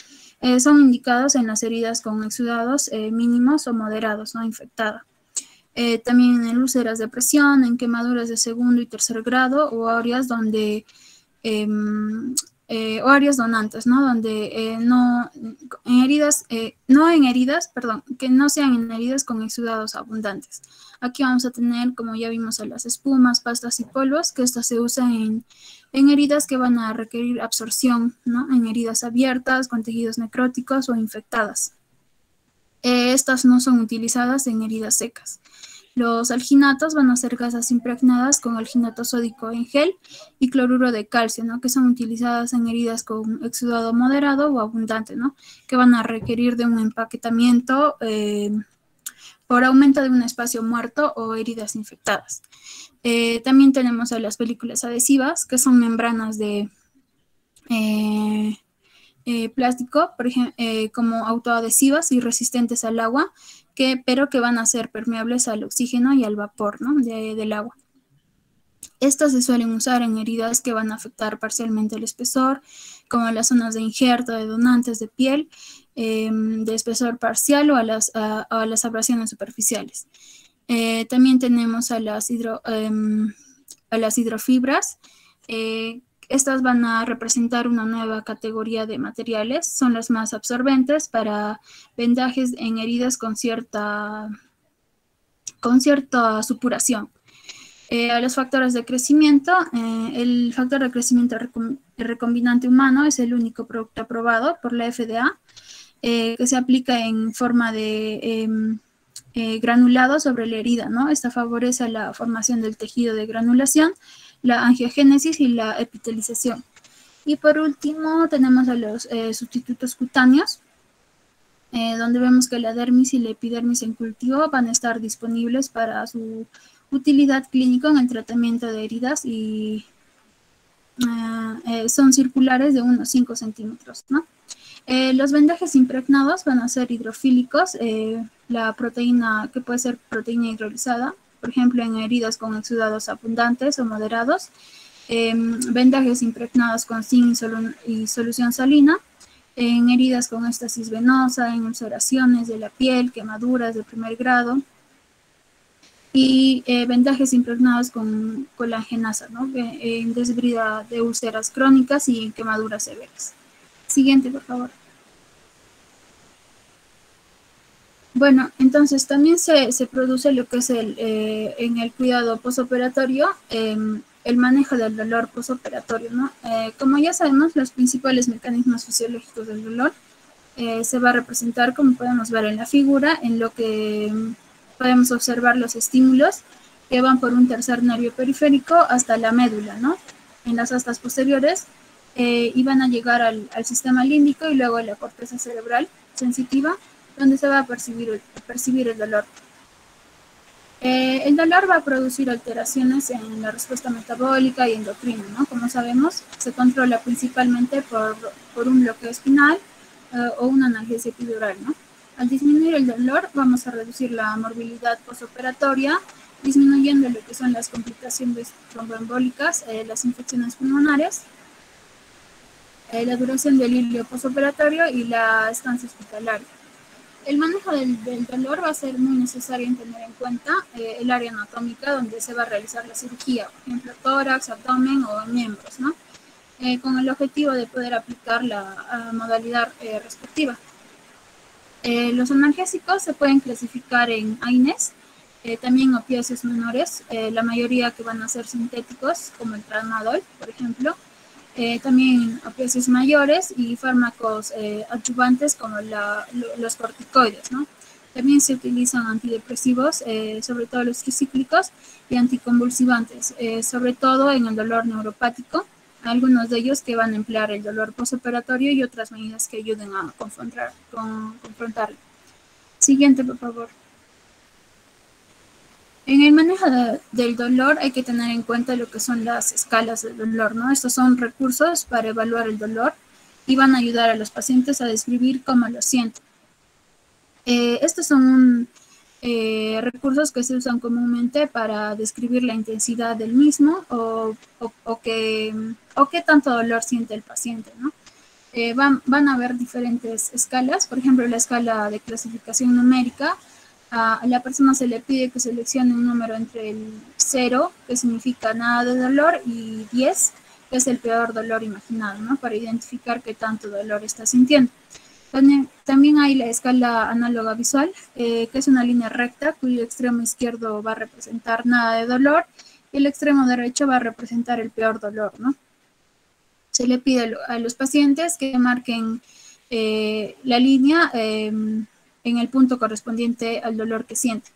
son indicados en las heridas con exudados mínimos o moderados, ¿no? Infectada. También en úlceras de presión, en quemaduras de segundo y tercer grado o áreas donde o áreas donantes, ¿no? Donde que no sean en heridas con exudados abundantes. Aquí vamos a tener, como ya vimos, a las espumas, pastas y polvos, que estas se usan en heridas que van a requerir absorción, ¿no? En heridas abiertas, con tejidos necróticos o infectadas. Estas no son utilizadas en heridas secas. Los alginatos van a ser gasas impregnadas con alginato sódico en gel y cloruro de calcio, ¿no? Que son utilizadas en heridas con exudado moderado o abundante, ¿no? Que van a requerir de un empaquetamiento por aumento de un espacio muerto o heridas infectadas. También tenemos a las películas adhesivas, que son membranas de plástico, por ejemplo, como autoadhesivas y resistentes al agua, pero que van a ser permeables al oxígeno y al vapor, ¿no? del agua. Estas se suelen usar en heridas que van a afectar parcialmente el espesor, como las zonas de injerto de donantes de piel, de espesor parcial o a las abrasiones superficiales. También tenemos a las hidrofibras. Estas van a representar una nueva categoría de materiales, son las más absorbentes para vendajes en heridas con cierta supuración. A los factores de crecimiento, el factor de crecimiento recombinante humano es el único producto aprobado por la FDA, que se aplica en forma de granulado sobre la herida, ¿no? Esta favorece la formación del tejido de granulación, la angiogénesis y la epitelización. Y por último tenemos a los sustitutos cutáneos, donde vemos que la dermis y la epidermis en cultivo van a estar disponibles para su utilidad clínica en el tratamiento de heridas y son circulares de unos 5 centímetros, ¿no? Los vendajes impregnados van a ser hidrofílicos, la proteína, que puede ser proteína hidrolizada, por ejemplo, en heridas con exudados abundantes o moderados, vendajes impregnados con zinc y solución salina, en heridas con éstasis venosa, en ulceraciones de la piel, quemaduras de primer grado, y vendajes impregnados con colagenasa, ¿no? En desbrida de úlceras crónicas y en quemaduras severas. Siguiente, por favor. Bueno, entonces también se produce lo que es en el cuidado posoperatorio, el manejo del dolor posoperatorio, ¿no? Como ya sabemos, los principales mecanismos fisiológicos del dolor se va a representar, como podemos ver en la figura, en lo que podemos observar los estímulos que van por un tercer nervio periférico hasta la médula, ¿no? En las astas posteriores, y van a llegar al sistema límbico y luego a la corteza cerebral sensitiva, donde se va a percibir el dolor. El dolor va a producir alteraciones en la respuesta metabólica y endocrina, ¿no? Como sabemos, se controla principalmente por un bloqueo espinal o una analgesia epidural, ¿no? Al disminuir el dolor, vamos a reducir la morbilidad posoperatoria, disminuyendo lo que son las complicaciones tromboembólicas, las infecciones pulmonares, la duración del hilio posoperatorio y la estancia hospitalaria. El manejo del dolor va a ser muy necesario en tener en cuenta el área anatómica donde se va a realizar la cirugía, por ejemplo, tórax, abdomen o miembros, ¿no? Con el objetivo de poder aplicar la modalidad respectiva. Los analgésicos se pueden clasificar en AINES, también opiáceos menores, la mayoría que van a ser sintéticos, como el tramadol, por ejemplo, también opiáceos mayores y fármacos adyuvantes como los corticoides, ¿no? También se utilizan antidepresivos, sobre todo los tricíclicos, y anticonvulsivantes, sobre todo en el dolor neuropático, algunos de ellos que van a emplear el dolor posoperatorio y otras medidas que ayuden a confrontarlo. Siguiente, por favor. En el manejo del dolor hay que tener en cuenta lo que son las escalas del dolor, ¿no? Estos son recursos para evaluar el dolor y van a ayudar a los pacientes a describir cómo lo sienten. Estos son recursos que se usan comúnmente para describir la intensidad del mismo o qué tanto dolor siente el paciente, ¿no? Van a haber diferentes escalas, por ejemplo, la escala de clasificación numérica. A la persona se le pide que seleccione un número entre el 0, que significa nada de dolor, y 10, que es el peor dolor imaginado, ¿no? Para identificar qué tanto dolor está sintiendo. También hay la escala análoga visual, que es una línea recta cuyo extremo izquierdo va a representar nada de dolor y el extremo derecho va a representar el peor dolor, ¿no? Se le pide a los pacientes que marquen la línea en el punto correspondiente al dolor que siente.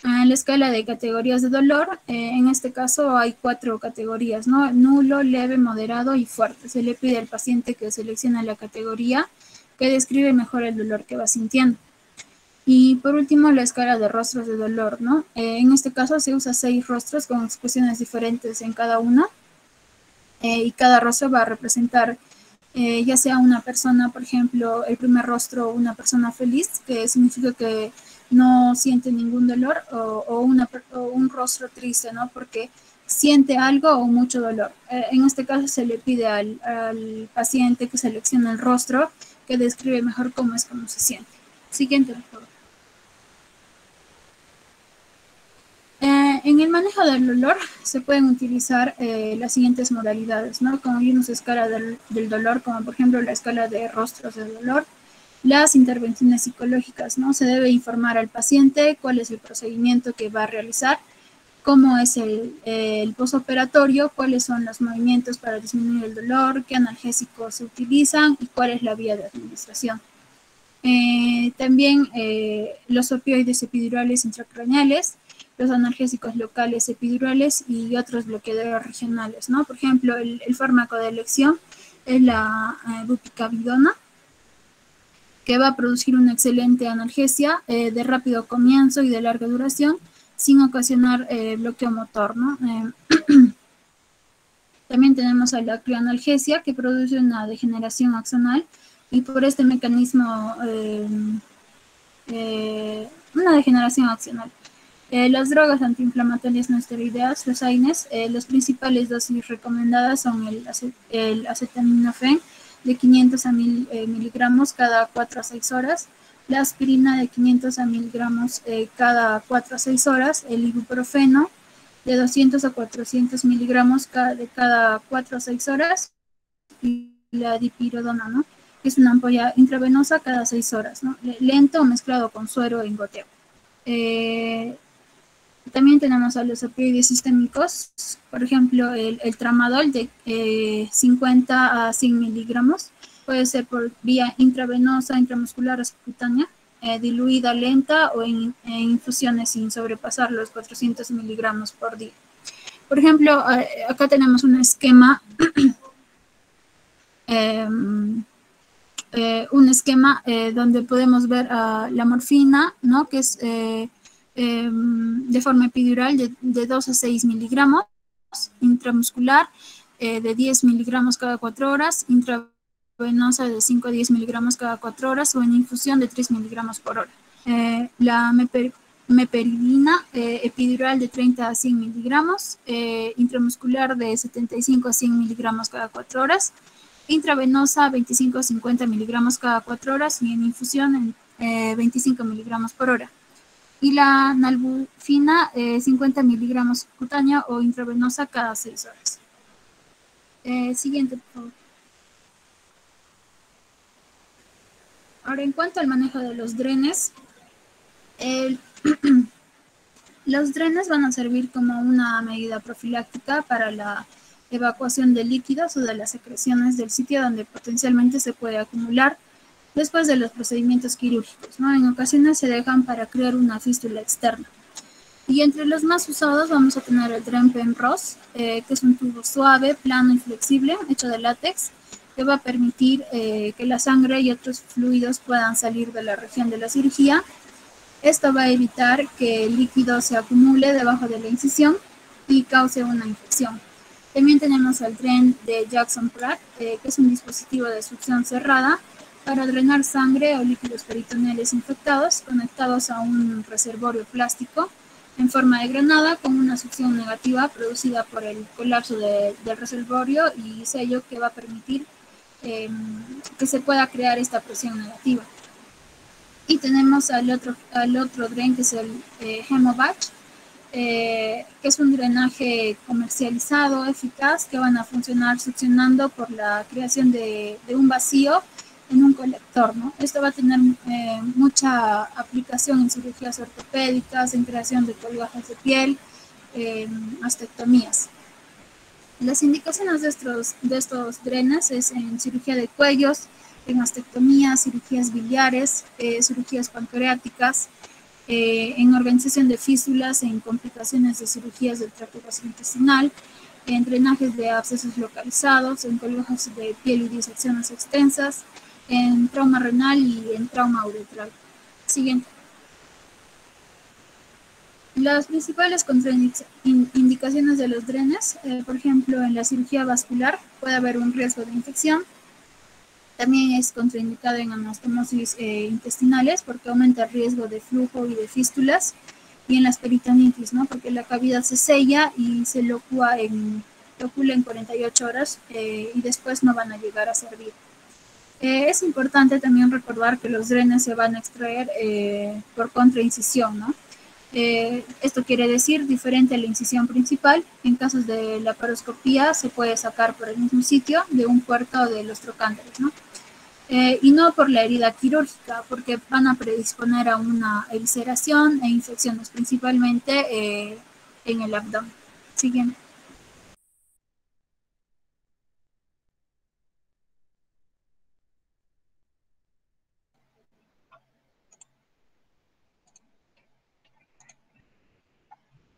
En la escala de categorías de dolor, en este caso hay 4 categorías, ¿no? Nulo, leve, moderado y fuerte. Se le pide al paciente que seleccione la categoría que describe mejor el dolor que va sintiendo. Y por último, la escala de rostros de dolor, ¿no? En este caso se usa 6 rostros con expresiones diferentes en cada uno, y cada rostro va a representar ya sea una persona, por ejemplo, el primer rostro, una persona feliz, que significa que no siente ningún dolor, o un rostro triste, ¿no? Porque siente algo o mucho dolor. En este caso se le pide al paciente que seleccione el rostro que describe mejor cómo se siente. Siguiente, por favor. En el manejo del dolor se pueden utilizar las siguientes modalidades, ¿no? Como vimos, escala del dolor, como por ejemplo la escala de rostros del dolor, las intervenciones psicológicas, ¿no? Se debe informar al paciente cuál es el procedimiento que va a realizar, cómo es el posoperatorio, cuáles son los movimientos para disminuir el dolor, qué analgésicos se utilizan y cuál es la vía de administración. También los opioides epidurales intracraneales, los analgésicos locales epidurales y otros bloqueadores regionales, ¿no? Por ejemplo, el fármaco de elección es la bupicavidona, que va a producir una excelente analgesia de rápido comienzo y de larga duración, sin ocasionar bloqueo motor, ¿no? También tenemos a la crioanalgesia, que produce una degeneración axonal, y por este mecanismo, una degeneración axonal. Las drogas antiinflamatorias no esteroideas, los AINES, las principales dosis recomendadas son el acetaminofén de 500 a 1000 miligramos cada 4 a 6 horas, la aspirina de 500 a 1000 gramos cada 4 a 6 horas, el ibuprofeno de 200 a 400 miligramos de cada 4 a 6 horas, y la dipirodona, ¿no? Que es una ampolla intravenosa cada 6 horas, ¿no? Lento o mezclado con suero en goteo. También tenemos a los opioides sistémicos, por ejemplo, el tramadol de 50 a 100 miligramos, puede ser por vía intravenosa, intramuscular o subcutánea, diluida lenta o en infusiones sin sobrepasar los 400 miligramos por día. Por ejemplo, acá tenemos un esquema, donde podemos ver la morfina, ¿no? Que es de forma epidural de 2 a 6 miligramos, intramuscular de 10 miligramos cada 4 horas, intravenosa de 5 a 10 miligramos cada 4 horas o en infusión de 3 miligramos por hora. La meperidina epidural de 30 a 100 miligramos, intramuscular de 75 a 100 miligramos cada 4 horas, intravenosa 25 a 50 miligramos cada 4 horas y en infusión en 25 miligramos por hora. Y la nalbufina 50 miligramos cutánea o intravenosa cada 6 horas. Siguiente, por favor. Ahora, en cuanto al manejo de los drenes, los drenes van a servir como una medida profiláctica para la evacuación de líquidos o de las secreciones del sitio donde potencialmente se puede acumular después de los procedimientos quirúrgicos, ¿no? En ocasiones se dejan para crear una fístula externa. Y entre los más usados vamos a tener el Dren Penrose, que es un tubo suave, plano y flexible, hecho de látex, que va a permitir que la sangre y otros fluidos puedan salir de la región de la cirugía. Esto va a evitar que el líquido se acumule debajo de la incisión y cause una infección. También tenemos el Dren de Jackson Pratt, que es un dispositivo de succión cerrada para drenar sangre o líquidos peritoneales infectados conectados a un reservorio plástico en forma de granada con una succión negativa producida por el colapso del reservorio y sello que va a permitir que se pueda crear esta presión negativa. Y tenemos al otro dren, que es el Hemobatch, que es un drenaje comercializado, eficaz, que van a funcionar succionando por la creación de un vacío en un colector, ¿no? Esto va a tener mucha aplicación en cirugías ortopédicas, en creación de colgajas de piel, mastectomías. Las indicaciones de estos drenes es en cirugía de cuellos, en mastectomías, cirugías biliares, cirugías pancreáticas, en organización de fístulas, en complicaciones de cirugías del tracto gastrointestinal, en drenajes de abscesos localizados, en colgajas de piel y disecciones extensas, en trauma renal y en trauma uretral. Siguiente. Las principales contraindicaciones de los drenes, por ejemplo, en la cirugía vascular puede haber un riesgo de infección. También es contraindicado en anastomosis intestinales porque aumenta el riesgo de flujo y de fístulas. Y en las peritonitis, ¿no? Porque la cavidad se sella y se locula en 48 horas y después no van a llegar a servir. Es importante también recordar que los drenes se van a extraer por contraincisión, ¿no? Esto quiere decir, diferente a la incisión principal, en casos de laparoscopía se puede sacar por el mismo sitio de un puerto o de los trocánteres, ¿no? Y no por la herida quirúrgica, porque van a predisponer a una evisceración e infecciones, principalmente en el abdomen. Siguiente.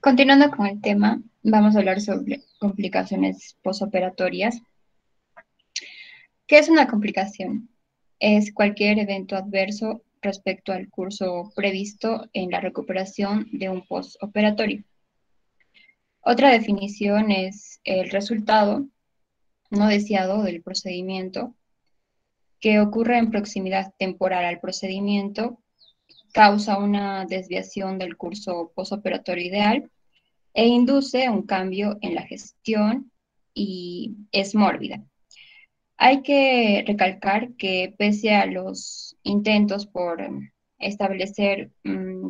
Continuando con el tema, vamos a hablar sobre complicaciones posoperatorias. ¿Qué es una complicación? Es cualquier evento adverso respecto al curso previsto en la recuperación de un postoperatorio. Otra definición es el resultado no deseado del procedimiento, que ocurre en proximidad temporal al procedimiento, causa una desviación del curso postoperatorio ideal e induce un cambio en la gestión y es mórbida. Hay que recalcar que pese a los intentos por establecer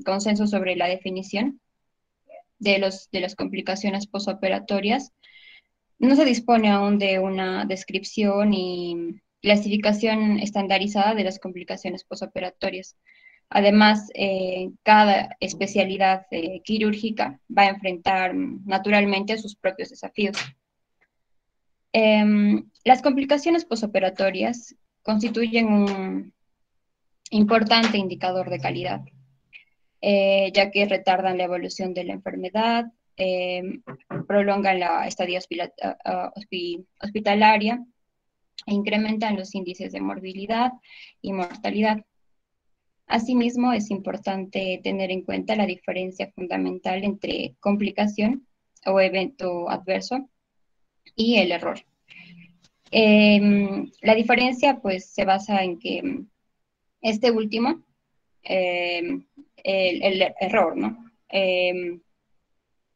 consenso sobre la definición de las complicaciones postoperatorias, no se dispone aún de una descripción y clasificación estandarizada de las complicaciones postoperatorias. Además, cada especialidad quirúrgica va a enfrentar naturalmente sus propios desafíos. Las complicaciones postoperatorias constituyen un importante indicador de calidad, ya que retardan la evolución de la enfermedad, prolongan la estadía hospitalaria e incrementan los índices de morbilidad y mortalidad. Asimismo, es importante tener en cuenta la diferencia fundamental entre complicación o evento adverso y el error. La diferencia, pues, se basa en que este último, el error, ¿no?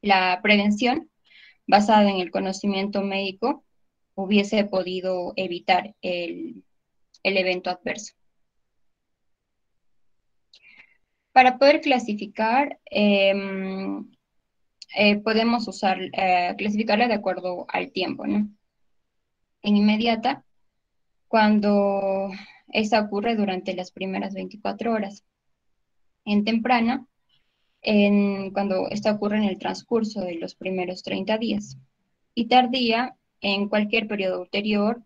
La prevención, basada en el conocimiento médico, hubiese podido evitar el evento adverso. Para poder clasificar, podemos clasificarla de acuerdo al tiempo, ¿no? En inmediata, cuando esta ocurre durante las primeras 24 horas. En temprana, cuando esta ocurre en el transcurso de los primeros 30 días. Y tardía, en cualquier periodo ulterior,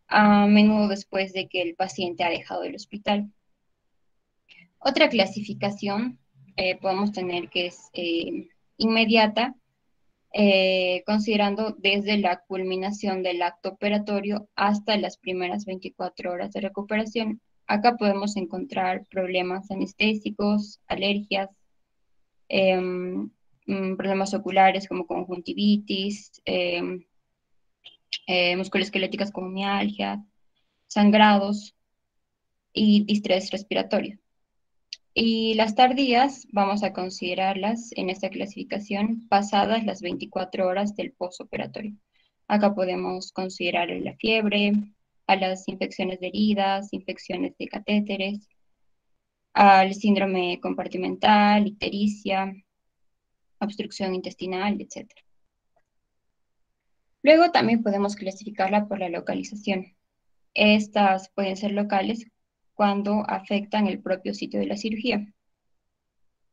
a menudo después de que el paciente ha dejado el hospital. Otra clasificación podemos tener que es inmediata, considerando desde la culminación del acto operatorio hasta las primeras 24 horas de recuperación. Acá podemos encontrar problemas anestésicos, alergias, problemas oculares como conjuntivitis, musculoesqueléticas como mialgia, sangrados y distrés respiratorio. Y las tardías vamos a considerarlas en esta clasificación pasadas las 24 horas del postoperatorio. Acá podemos considerar la fiebre, a las infecciones de heridas, infecciones de catéteres, al síndrome compartimental, ictericia, obstrucción intestinal, etc. Luego también podemos clasificarla por la localización. Estas pueden ser locales cuando afectan el propio sitio de la cirugía.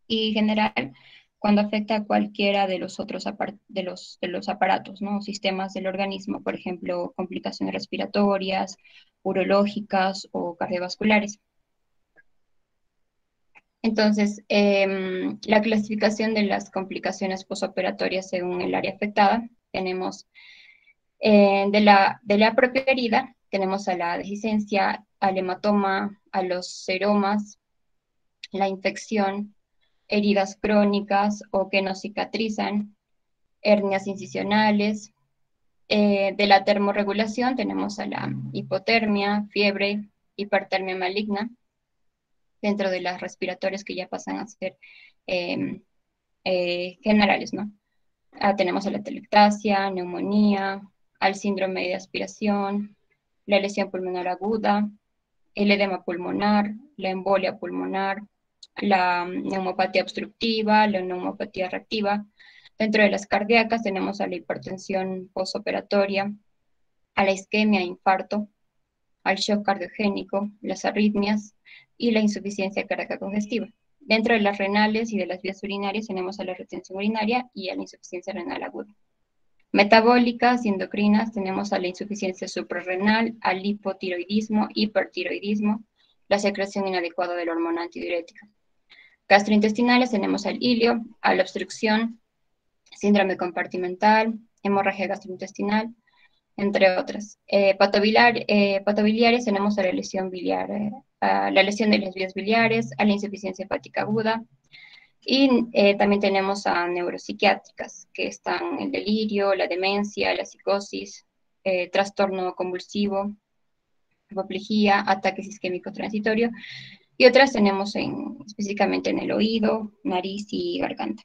Y en general, cuando afecta a cualquiera de los otros de los aparatos, ¿no? Sistemas del organismo, por ejemplo, complicaciones respiratorias, urológicas o cardiovasculares. Entonces, la clasificación de las complicaciones postoperatorias según el área afectada, tenemos de la propia herida, tenemos a la dehiscencia, al hematoma, a los seromas, la infección, heridas crónicas o que no cicatrizan, hernias incisionales. De la termorregulación tenemos a la hipotermia, fiebre, hipertermia maligna, dentro de las respiratorias que ya pasan a ser generales, ¿no? Tenemos a la telectasia, neumonía, al síndrome de aspiración, la lesión pulmonar aguda, el edema pulmonar, la embolia pulmonar, la neumopatía obstructiva, la neumopatía reactiva. Dentro de las cardíacas tenemos a la hipertensión postoperatoria, a la isquemia e infarto, al shock cardiogénico, las arritmias y la insuficiencia cardíaca congestiva. Dentro de las renales y de las vías urinarias tenemos a la retención urinaria y a la insuficiencia renal aguda. Metabólicas y endocrinas tenemos a la insuficiencia suprarrenal, al hipotiroidismo, hipertiroidismo, la secreción inadecuada de la hormona antidiurética. Gastrointestinales tenemos al ilio, a la obstrucción, síndrome compartimental, hemorragia gastrointestinal, entre otras. Patobiliares tenemos a la lesión biliar, a la lesión de las vías biliares, a la insuficiencia hepática aguda, y también tenemos a neuropsiquiátricas, que están el delirio, la demencia, la psicosis, trastorno convulsivo, apoplejía, ataques isquémicos transitorios, y otras tenemos específicamente en el oído, nariz y garganta.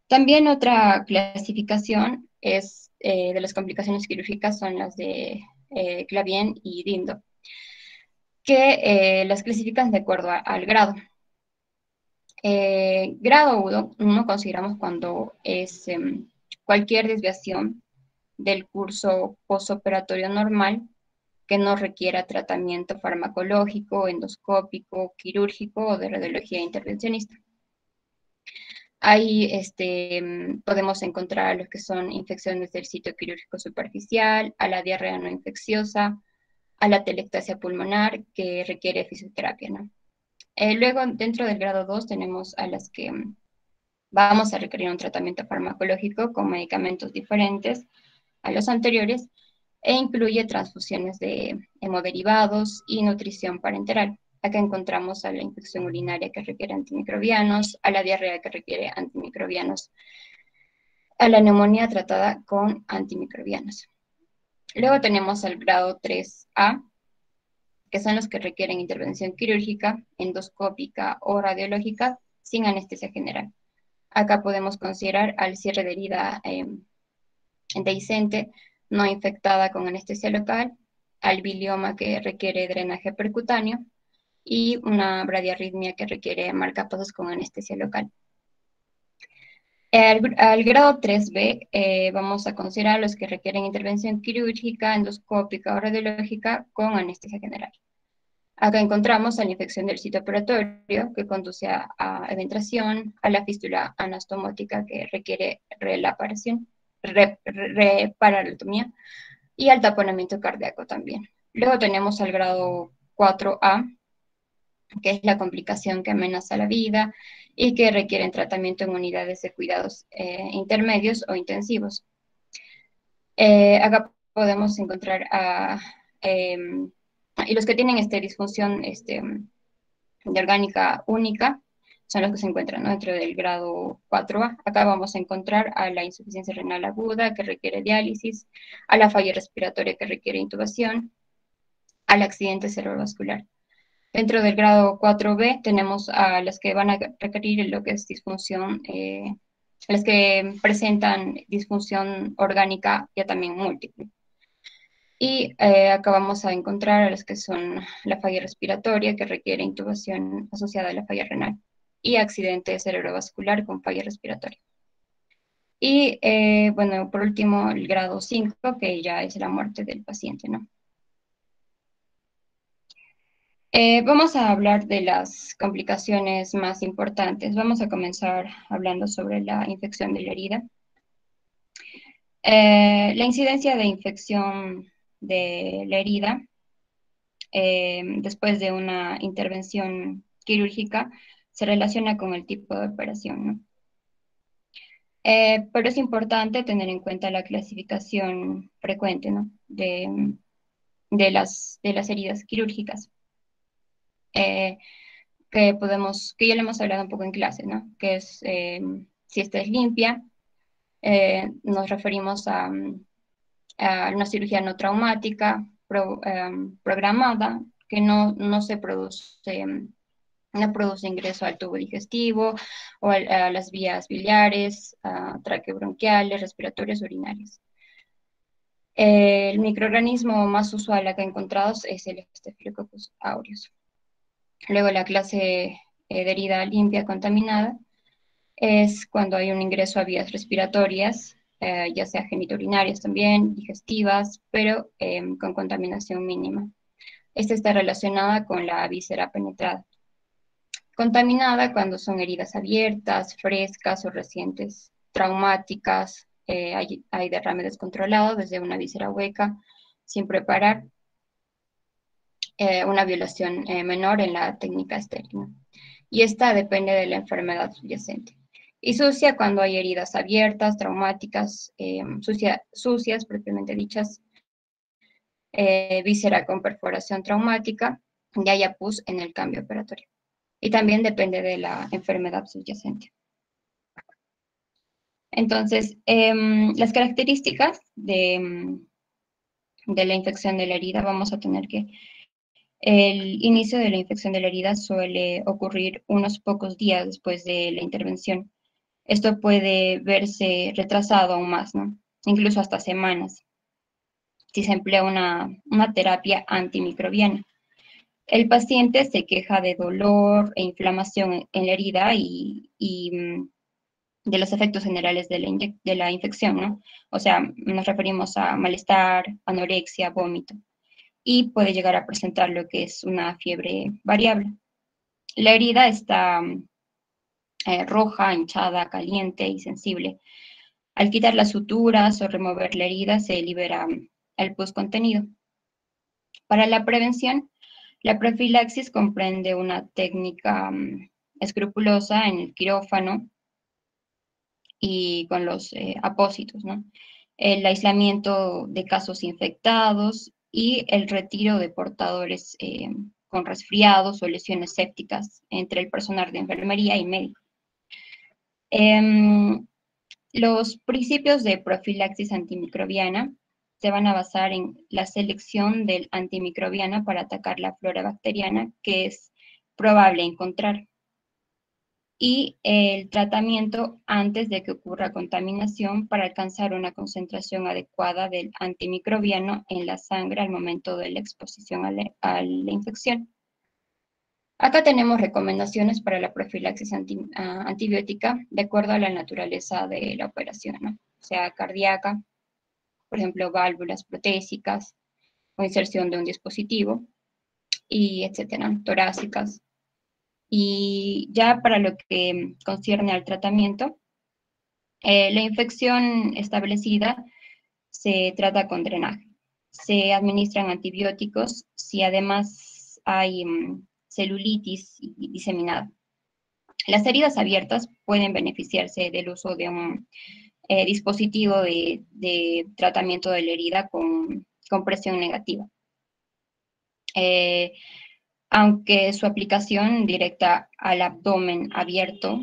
También otra clasificación es de las complicaciones quirúrgicas son las de Clavien y Dindo, que las clasifican de acuerdo al grado. Grado 1 consideramos cuando es cualquier desviación del curso postoperatorio normal que no requiera tratamiento farmacológico, endoscópico, quirúrgico o de radiología intervencionista. Ahí podemos encontrar lo que son infecciones del sitio quirúrgico superficial, a la diarrea no infecciosa, a la telectasia pulmonar que requiere fisioterapia, ¿no? Luego, dentro del grado 2 tenemos a las que vamos a requerir un tratamiento farmacológico con medicamentos diferentes a los anteriores e incluye transfusiones de hemoderivados y nutrición parenteral. Acá encontramos a la infección urinaria que requiere antimicrobianos, a la diarrea que requiere antimicrobianos, a la neumonía tratada con antimicrobianos. Luego tenemos al grado 3A, que son los que requieren intervención quirúrgica, endoscópica o radiológica sin anestesia general. Acá podemos considerar al cierre de herida dehiscente no infectada con anestesia local, al bilioma que requiere drenaje percutáneo y una bradiarritmia que requiere marcapasos con anestesia local. Al grado 3B vamos a considerar los que requieren intervención quirúrgica, endoscópica o radiológica con anestesia general. Acá encontramos a la infección del sitio operatorio que conduce a eventración, a la fístula anastomótica que requiere reparatomía y al taponamiento cardíaco también. Luego tenemos al grado 4A, que es la complicación que amenaza la vida y que requieren tratamiento en unidades de cuidados intermedios o intensivos. Acá podemos encontrar y los que tienen disfunción de orgánica única son los que se encuentran, ¿no?, dentro del grado 4A. Acá vamos a encontrar a la insuficiencia renal aguda que requiere diálisis, a la falla respiratoria que requiere intubación, al accidente cerebrovascular. Dentro del grado 4B tenemos a las que van a requerir lo que es disfunción, las que presentan disfunción orgánica ya también múltiple. Y acá vamos a encontrar a las que son la falla respiratoria que requiere intubación asociada a la falla renal y accidente cerebrovascular con falla respiratoria. Y bueno, por último, el grado 5, que ya es la muerte del paciente, ¿no? Vamos a hablar de las complicaciones más importantes. Vamos a comenzar hablando sobre la infección de la herida. La incidencia de infección de la herida después de una intervención quirúrgica se relaciona con el tipo de operación, ¿no? Pero es importante tener en cuenta la clasificación frecuente, ¿no?, de las heridas quirúrgicas. Que ya le hemos hablado un poco en clase, ¿no?, que es si esta es limpia, nos referimos a una cirugía no traumática, programada, que no se produce, no produce ingreso al tubo digestivo o a las vías biliares, traqueobronquiales, respiratorias, urinarias. El microorganismo más usual acá encontrados es el Staphylococcus aureus. Luego la clase de herida limpia contaminada es cuando hay un ingreso a vías respiratorias, ya sea genitourinarias también, digestivas, pero con contaminación mínima. Esta está relacionada con la víscera penetrada. Contaminada cuando son heridas abiertas, frescas o recientes, traumáticas, hay derrame descontrolado desde una víscera hueca, sin preparar, una violación menor en la técnica estéril. Y esta depende de la enfermedad subyacente. Y sucia cuando hay heridas abiertas, traumáticas, sucias propiamente dichas, víscera con perforación traumática, y haya pus en el cambio operatorio. Y también depende de la enfermedad subyacente. Entonces, las características de la infección de la herida, vamos a tener que el inicio de la infección de la herida suele ocurrir unos pocos días después de la intervención. Esto puede verse retrasado aún más, ¿no? Incluso hasta semanas, si se emplea una terapia antimicrobiana. El paciente se queja de dolor e inflamación en la herida y de los efectos generales de la infección, ¿no? O sea, nos referimos a malestar, anorexia, vómito, y puede llegar a presentar lo que es una fiebre variable. La herida está roja, hinchada, caliente y sensible. Al quitar las suturas o remover la herida, se libera el pus contenido. Para la prevención, la profilaxis comprende una técnica escrupulosa en el quirófano y con los apósitos, ¿no? El aislamiento de casos infectados y el retiro de portadores con resfriados o lesiones sépticas entre el personal de enfermería y médico. Los principios de profilaxis antimicrobiana se van a basar en la selección del antimicrobiano para atacar la flora bacteriana que es probable encontrar y el tratamiento antes de que ocurra contaminación para alcanzar una concentración adecuada del antimicrobiano en la sangre al momento de la exposición a la infección. Acá tenemos recomendaciones para la profilaxis antibiótica de acuerdo a la naturaleza de la operación, ¿no? O sea, cardíaca, por ejemplo, válvulas protésicas o inserción de un dispositivo, y etcétera, torácicas. Y ya para lo que concierne al tratamiento, la infección establecida se trata con drenaje. Se administran antibióticos si además hay celulitis diseminada. Las heridas abiertas pueden beneficiarse del uso de un dispositivo de tratamiento de la herida con presión negativa. Aunque su aplicación directa al abdomen abierto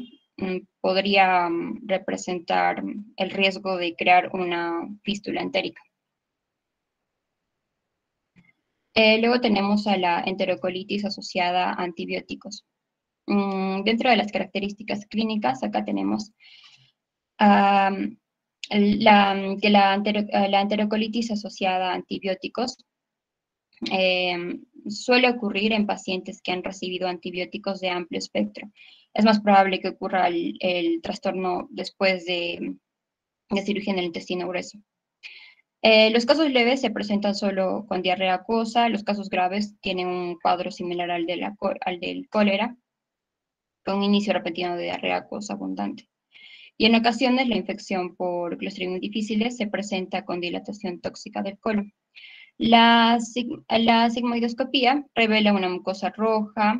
podría representar el riesgo de crear una fístula entérica. Luego tenemos a la enterocolitis asociada a antibióticos. Dentro de las características clínicas, acá tenemos la enterocolitis asociada a antibióticos suele ocurrir en pacientes que han recibido antibióticos de amplio espectro. Es más probable que ocurra el trastorno después de cirugía en el intestino grueso. Los casos leves se presentan solo con diarrea acuosa, los casos graves tienen un cuadro similar al del cólera, con inicio repentino de diarrea acuosa abundante. Y en ocasiones la infección por Clostridium difficile se presenta con dilatación tóxica del colon. La sigmoidoscopía revela una mucosa roja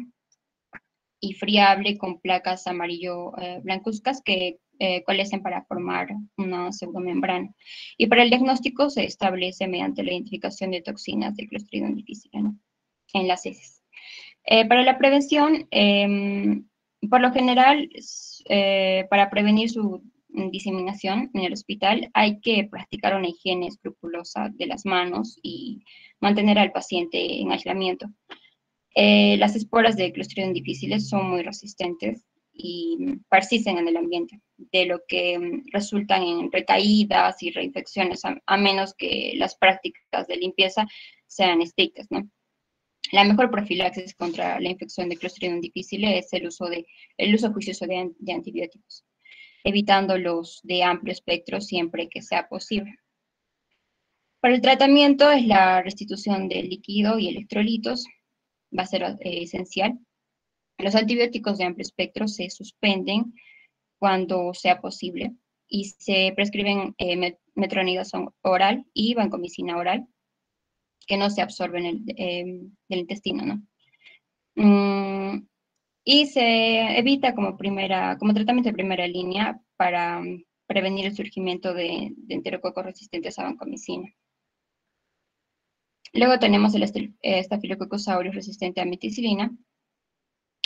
y friable con placas amarillo blancuzcas que coalescen para formar una pseudomembrana. Y para el diagnóstico se establece mediante la identificación de toxinas de Clostridium difficile, ¿no?, en las heces. Para la prevención, por lo general, para prevenir su diseminación en el hospital, hay que practicar una higiene escrupulosa de las manos y mantener al paciente en aislamiento. Las esporas de Clostridium difficile son muy resistentes y persisten en el ambiente, de lo que resultan en recaídas y reinfecciones, a menos que las prácticas de limpieza sean estrictas, ¿no? La mejor profilaxis contra la infección de Clostridium difficile es el uso juicioso de antibióticos, evitando los de amplio espectro siempre que sea posible. Para el tratamiento es la restitución de líquido y electrolitos, va a ser esencial. Los antibióticos de amplio espectro se suspenden cuando sea posible y se prescriben metronidazol oral y vancomicina oral, que no se absorben del intestino, ¿no? Y se evita como tratamiento de primera línea para prevenir el surgimiento de enterococos resistentes a vancomicina. Luego tenemos el Staphylococcus aureus resistente a meticilina.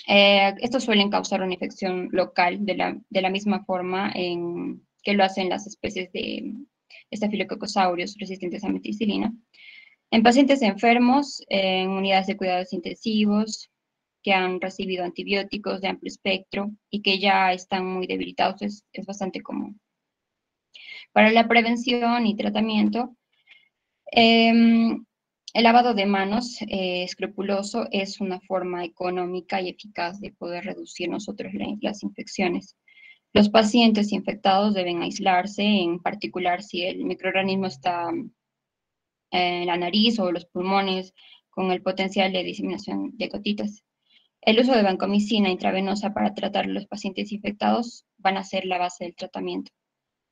Estos suelen causar una infección local de la misma forma que lo hacen las especies de estafilococosaurios resistentes a meticilina. En pacientes enfermos, en unidades de cuidados intensivos, que han recibido antibióticos de amplio espectro y que ya están muy debilitados, es bastante común. Para la prevención y tratamiento, el lavado de manos escrupuloso es una forma económica y eficaz de poder reducir nosotros las infecciones. Los pacientes infectados deben aislarse, en particular si el microorganismo está en la nariz o los pulmones, con el potencial de diseminación de gotitas. El uso de vancomicina intravenosa para tratar a los pacientes infectados van a ser la base del tratamiento.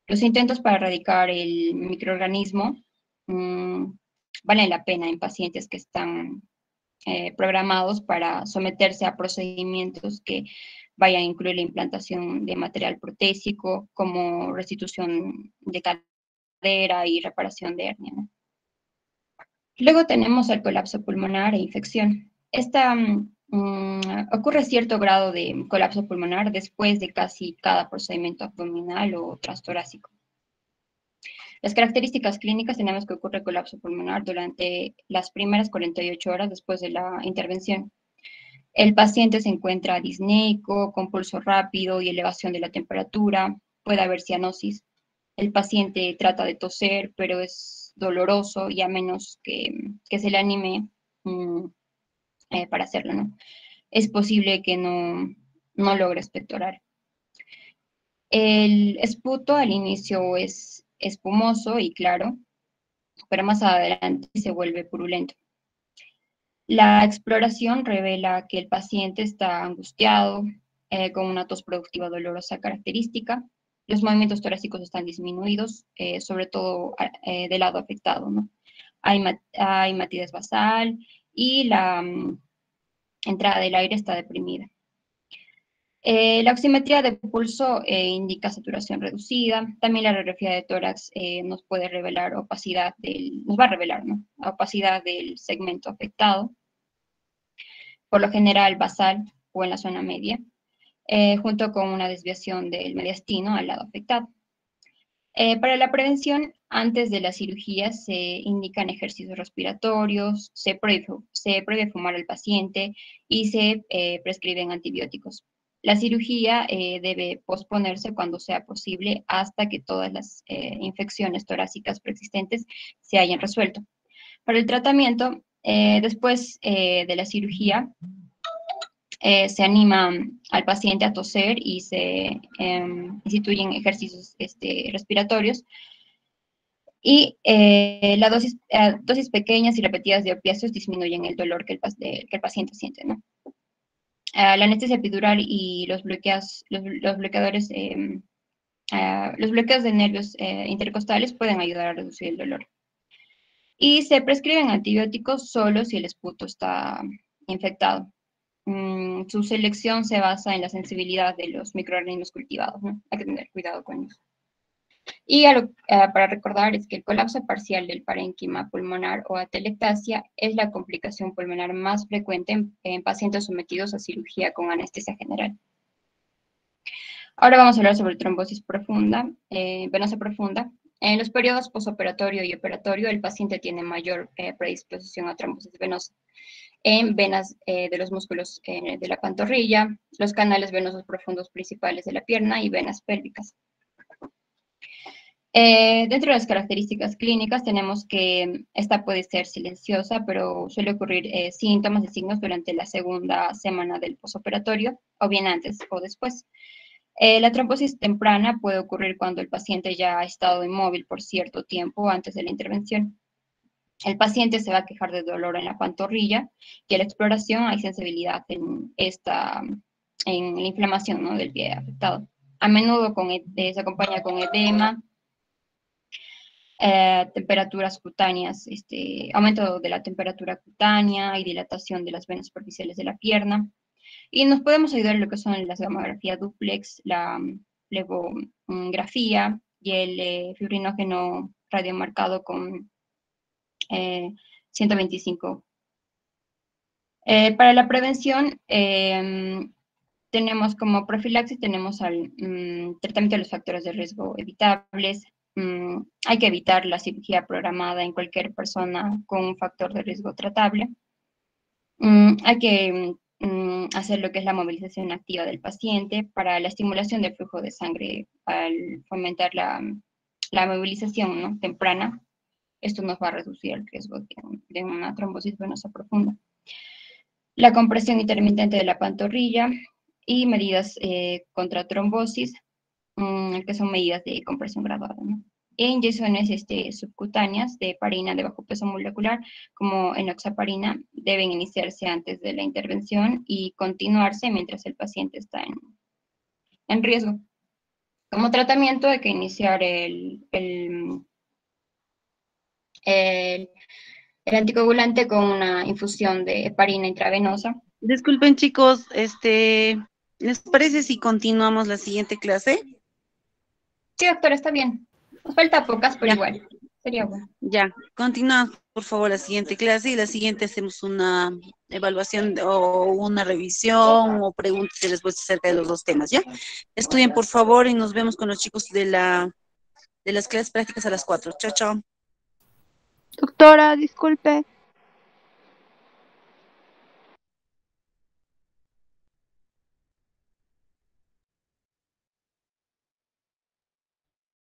Los intentos para erradicar el microorganismo valen la pena en pacientes que están programados para someterse a procedimientos que vayan a incluir la implantación de material protésico, como restitución de cadera y reparación de hernia, ¿no? Luego tenemos el colapso pulmonar e infección. Ocurre cierto grado de colapso pulmonar después de casi cada procedimiento abdominal o transtorácico. Las características clínicas: tenemos que ocurre colapso pulmonar durante las primeras 48 horas después de la intervención. El paciente se encuentra disneico, con pulso rápido y elevación de la temperatura, puede haber cianosis. El paciente trata de toser, pero es doloroso y a menos que se le anime para hacerlo, ¿no? Es posible que no logre expectorar. El esputo al inicio es espumoso y claro, pero más adelante se vuelve purulento. La exploración revela que el paciente está angustiado, con una tos productiva dolorosa característica. Los movimientos torácicos están disminuidos, sobre todo del lado afectado, ¿no? Hay matidez basal y la entrada del aire está deprimida. La oximetría de pulso indica saturación reducida. También la radiografía de tórax nos puede revelar opacidad nos va a revelar, ¿no?, opacidad del segmento afectado, por lo general basal o en la zona media, junto con una desviación del mediastino al lado afectado. Para la prevención, antes de la cirugía se indican ejercicios respiratorios, se prohíbe fumar al paciente y se prescriben antibióticos. La cirugía debe posponerse cuando sea posible hasta que todas las infecciones torácicas preexistentes se hayan resuelto. Para el tratamiento, después de la cirugía, se anima al paciente a toser y se instituyen ejercicios respiratorios. Y las dosis pequeñas y repetidas de opiáceos disminuyen el dolor que el paciente siente, ¿no? La anestesia epidural y los bloqueos de nervios intercostales pueden ayudar a reducir el dolor. Y se prescriben antibióticos solo si el esputo está infectado. Su selección se basa en la sensibilidad de los microorganismos cultivados, ¿no? Hay que tener cuidado con eso. Y para recordar es que el colapso parcial del parénquima pulmonar o atelectasia es la complicación pulmonar más frecuente en pacientes sometidos a cirugía con anestesia general. Ahora vamos a hablar sobre trombosis profunda, venosa profunda. En los periodos posoperatorio y operatorio, el paciente tiene mayor predisposición a trombosis venosa en venas de los músculos de la pantorrilla, los canales venosos profundos principales de la pierna y venas pélvicas. Dentro de las características clínicas tenemos que esta puede ser silenciosa, pero suele ocurrir síntomas y signos durante la segunda semana del posoperatorio, o bien antes o después. La trombosis temprana puede ocurrir cuando el paciente ya ha estado inmóvil por cierto tiempo antes de la intervención. El paciente se va a quejar de dolor en la pantorrilla y a la exploración hay sensibilidad en la inflamación, ¿no?, del pie afectado. A menudo se acompaña con edema, temperaturas cutáneas, aumento de la temperatura cutánea y dilatación de las venas superficiales de la pierna. Y nos podemos ayudar en lo que son las gamografía dúplex, la flebografía y el fibrinógeno radiomarcado con 125. Para la prevención, tenemos como profilaxis, tenemos al tratamiento de los factores de riesgo evitables. Hay que evitar la cirugía programada en cualquier persona con un factor de riesgo tratable. Hay que hacer lo que es la movilización activa del paciente para la estimulación del flujo de sangre al fomentar la movilización, ¿no?, temprana. Esto nos va a reducir el riesgo de una trombosis venosa profunda. La compresión intermitente de la pantorrilla y medidas contra trombosis, que son medidas de compresión graduada, ¿no? E inyecciones subcutáneas de heparina de bajo peso molecular, como enoxaparina, deben iniciarse antes de la intervención y continuarse mientras el paciente está en riesgo. Como tratamiento hay que iniciar el anticoagulante con una infusión de heparina intravenosa. Disculpen, chicos, ¿les parece si continuamos la siguiente clase? Sí, doctora, está bien. Nos falta pocas, pero Ya. igual, sería bueno. Ya, continuamos, por favor, la siguiente clase, y la siguiente hacemos una evaluación o una revisión o preguntas y respuestas acerca de los dos temas, ¿ya? Estudien, por favor, y nos vemos con los chicos de las clases prácticas a las 4. Chao, chao. Doctora, disculpe,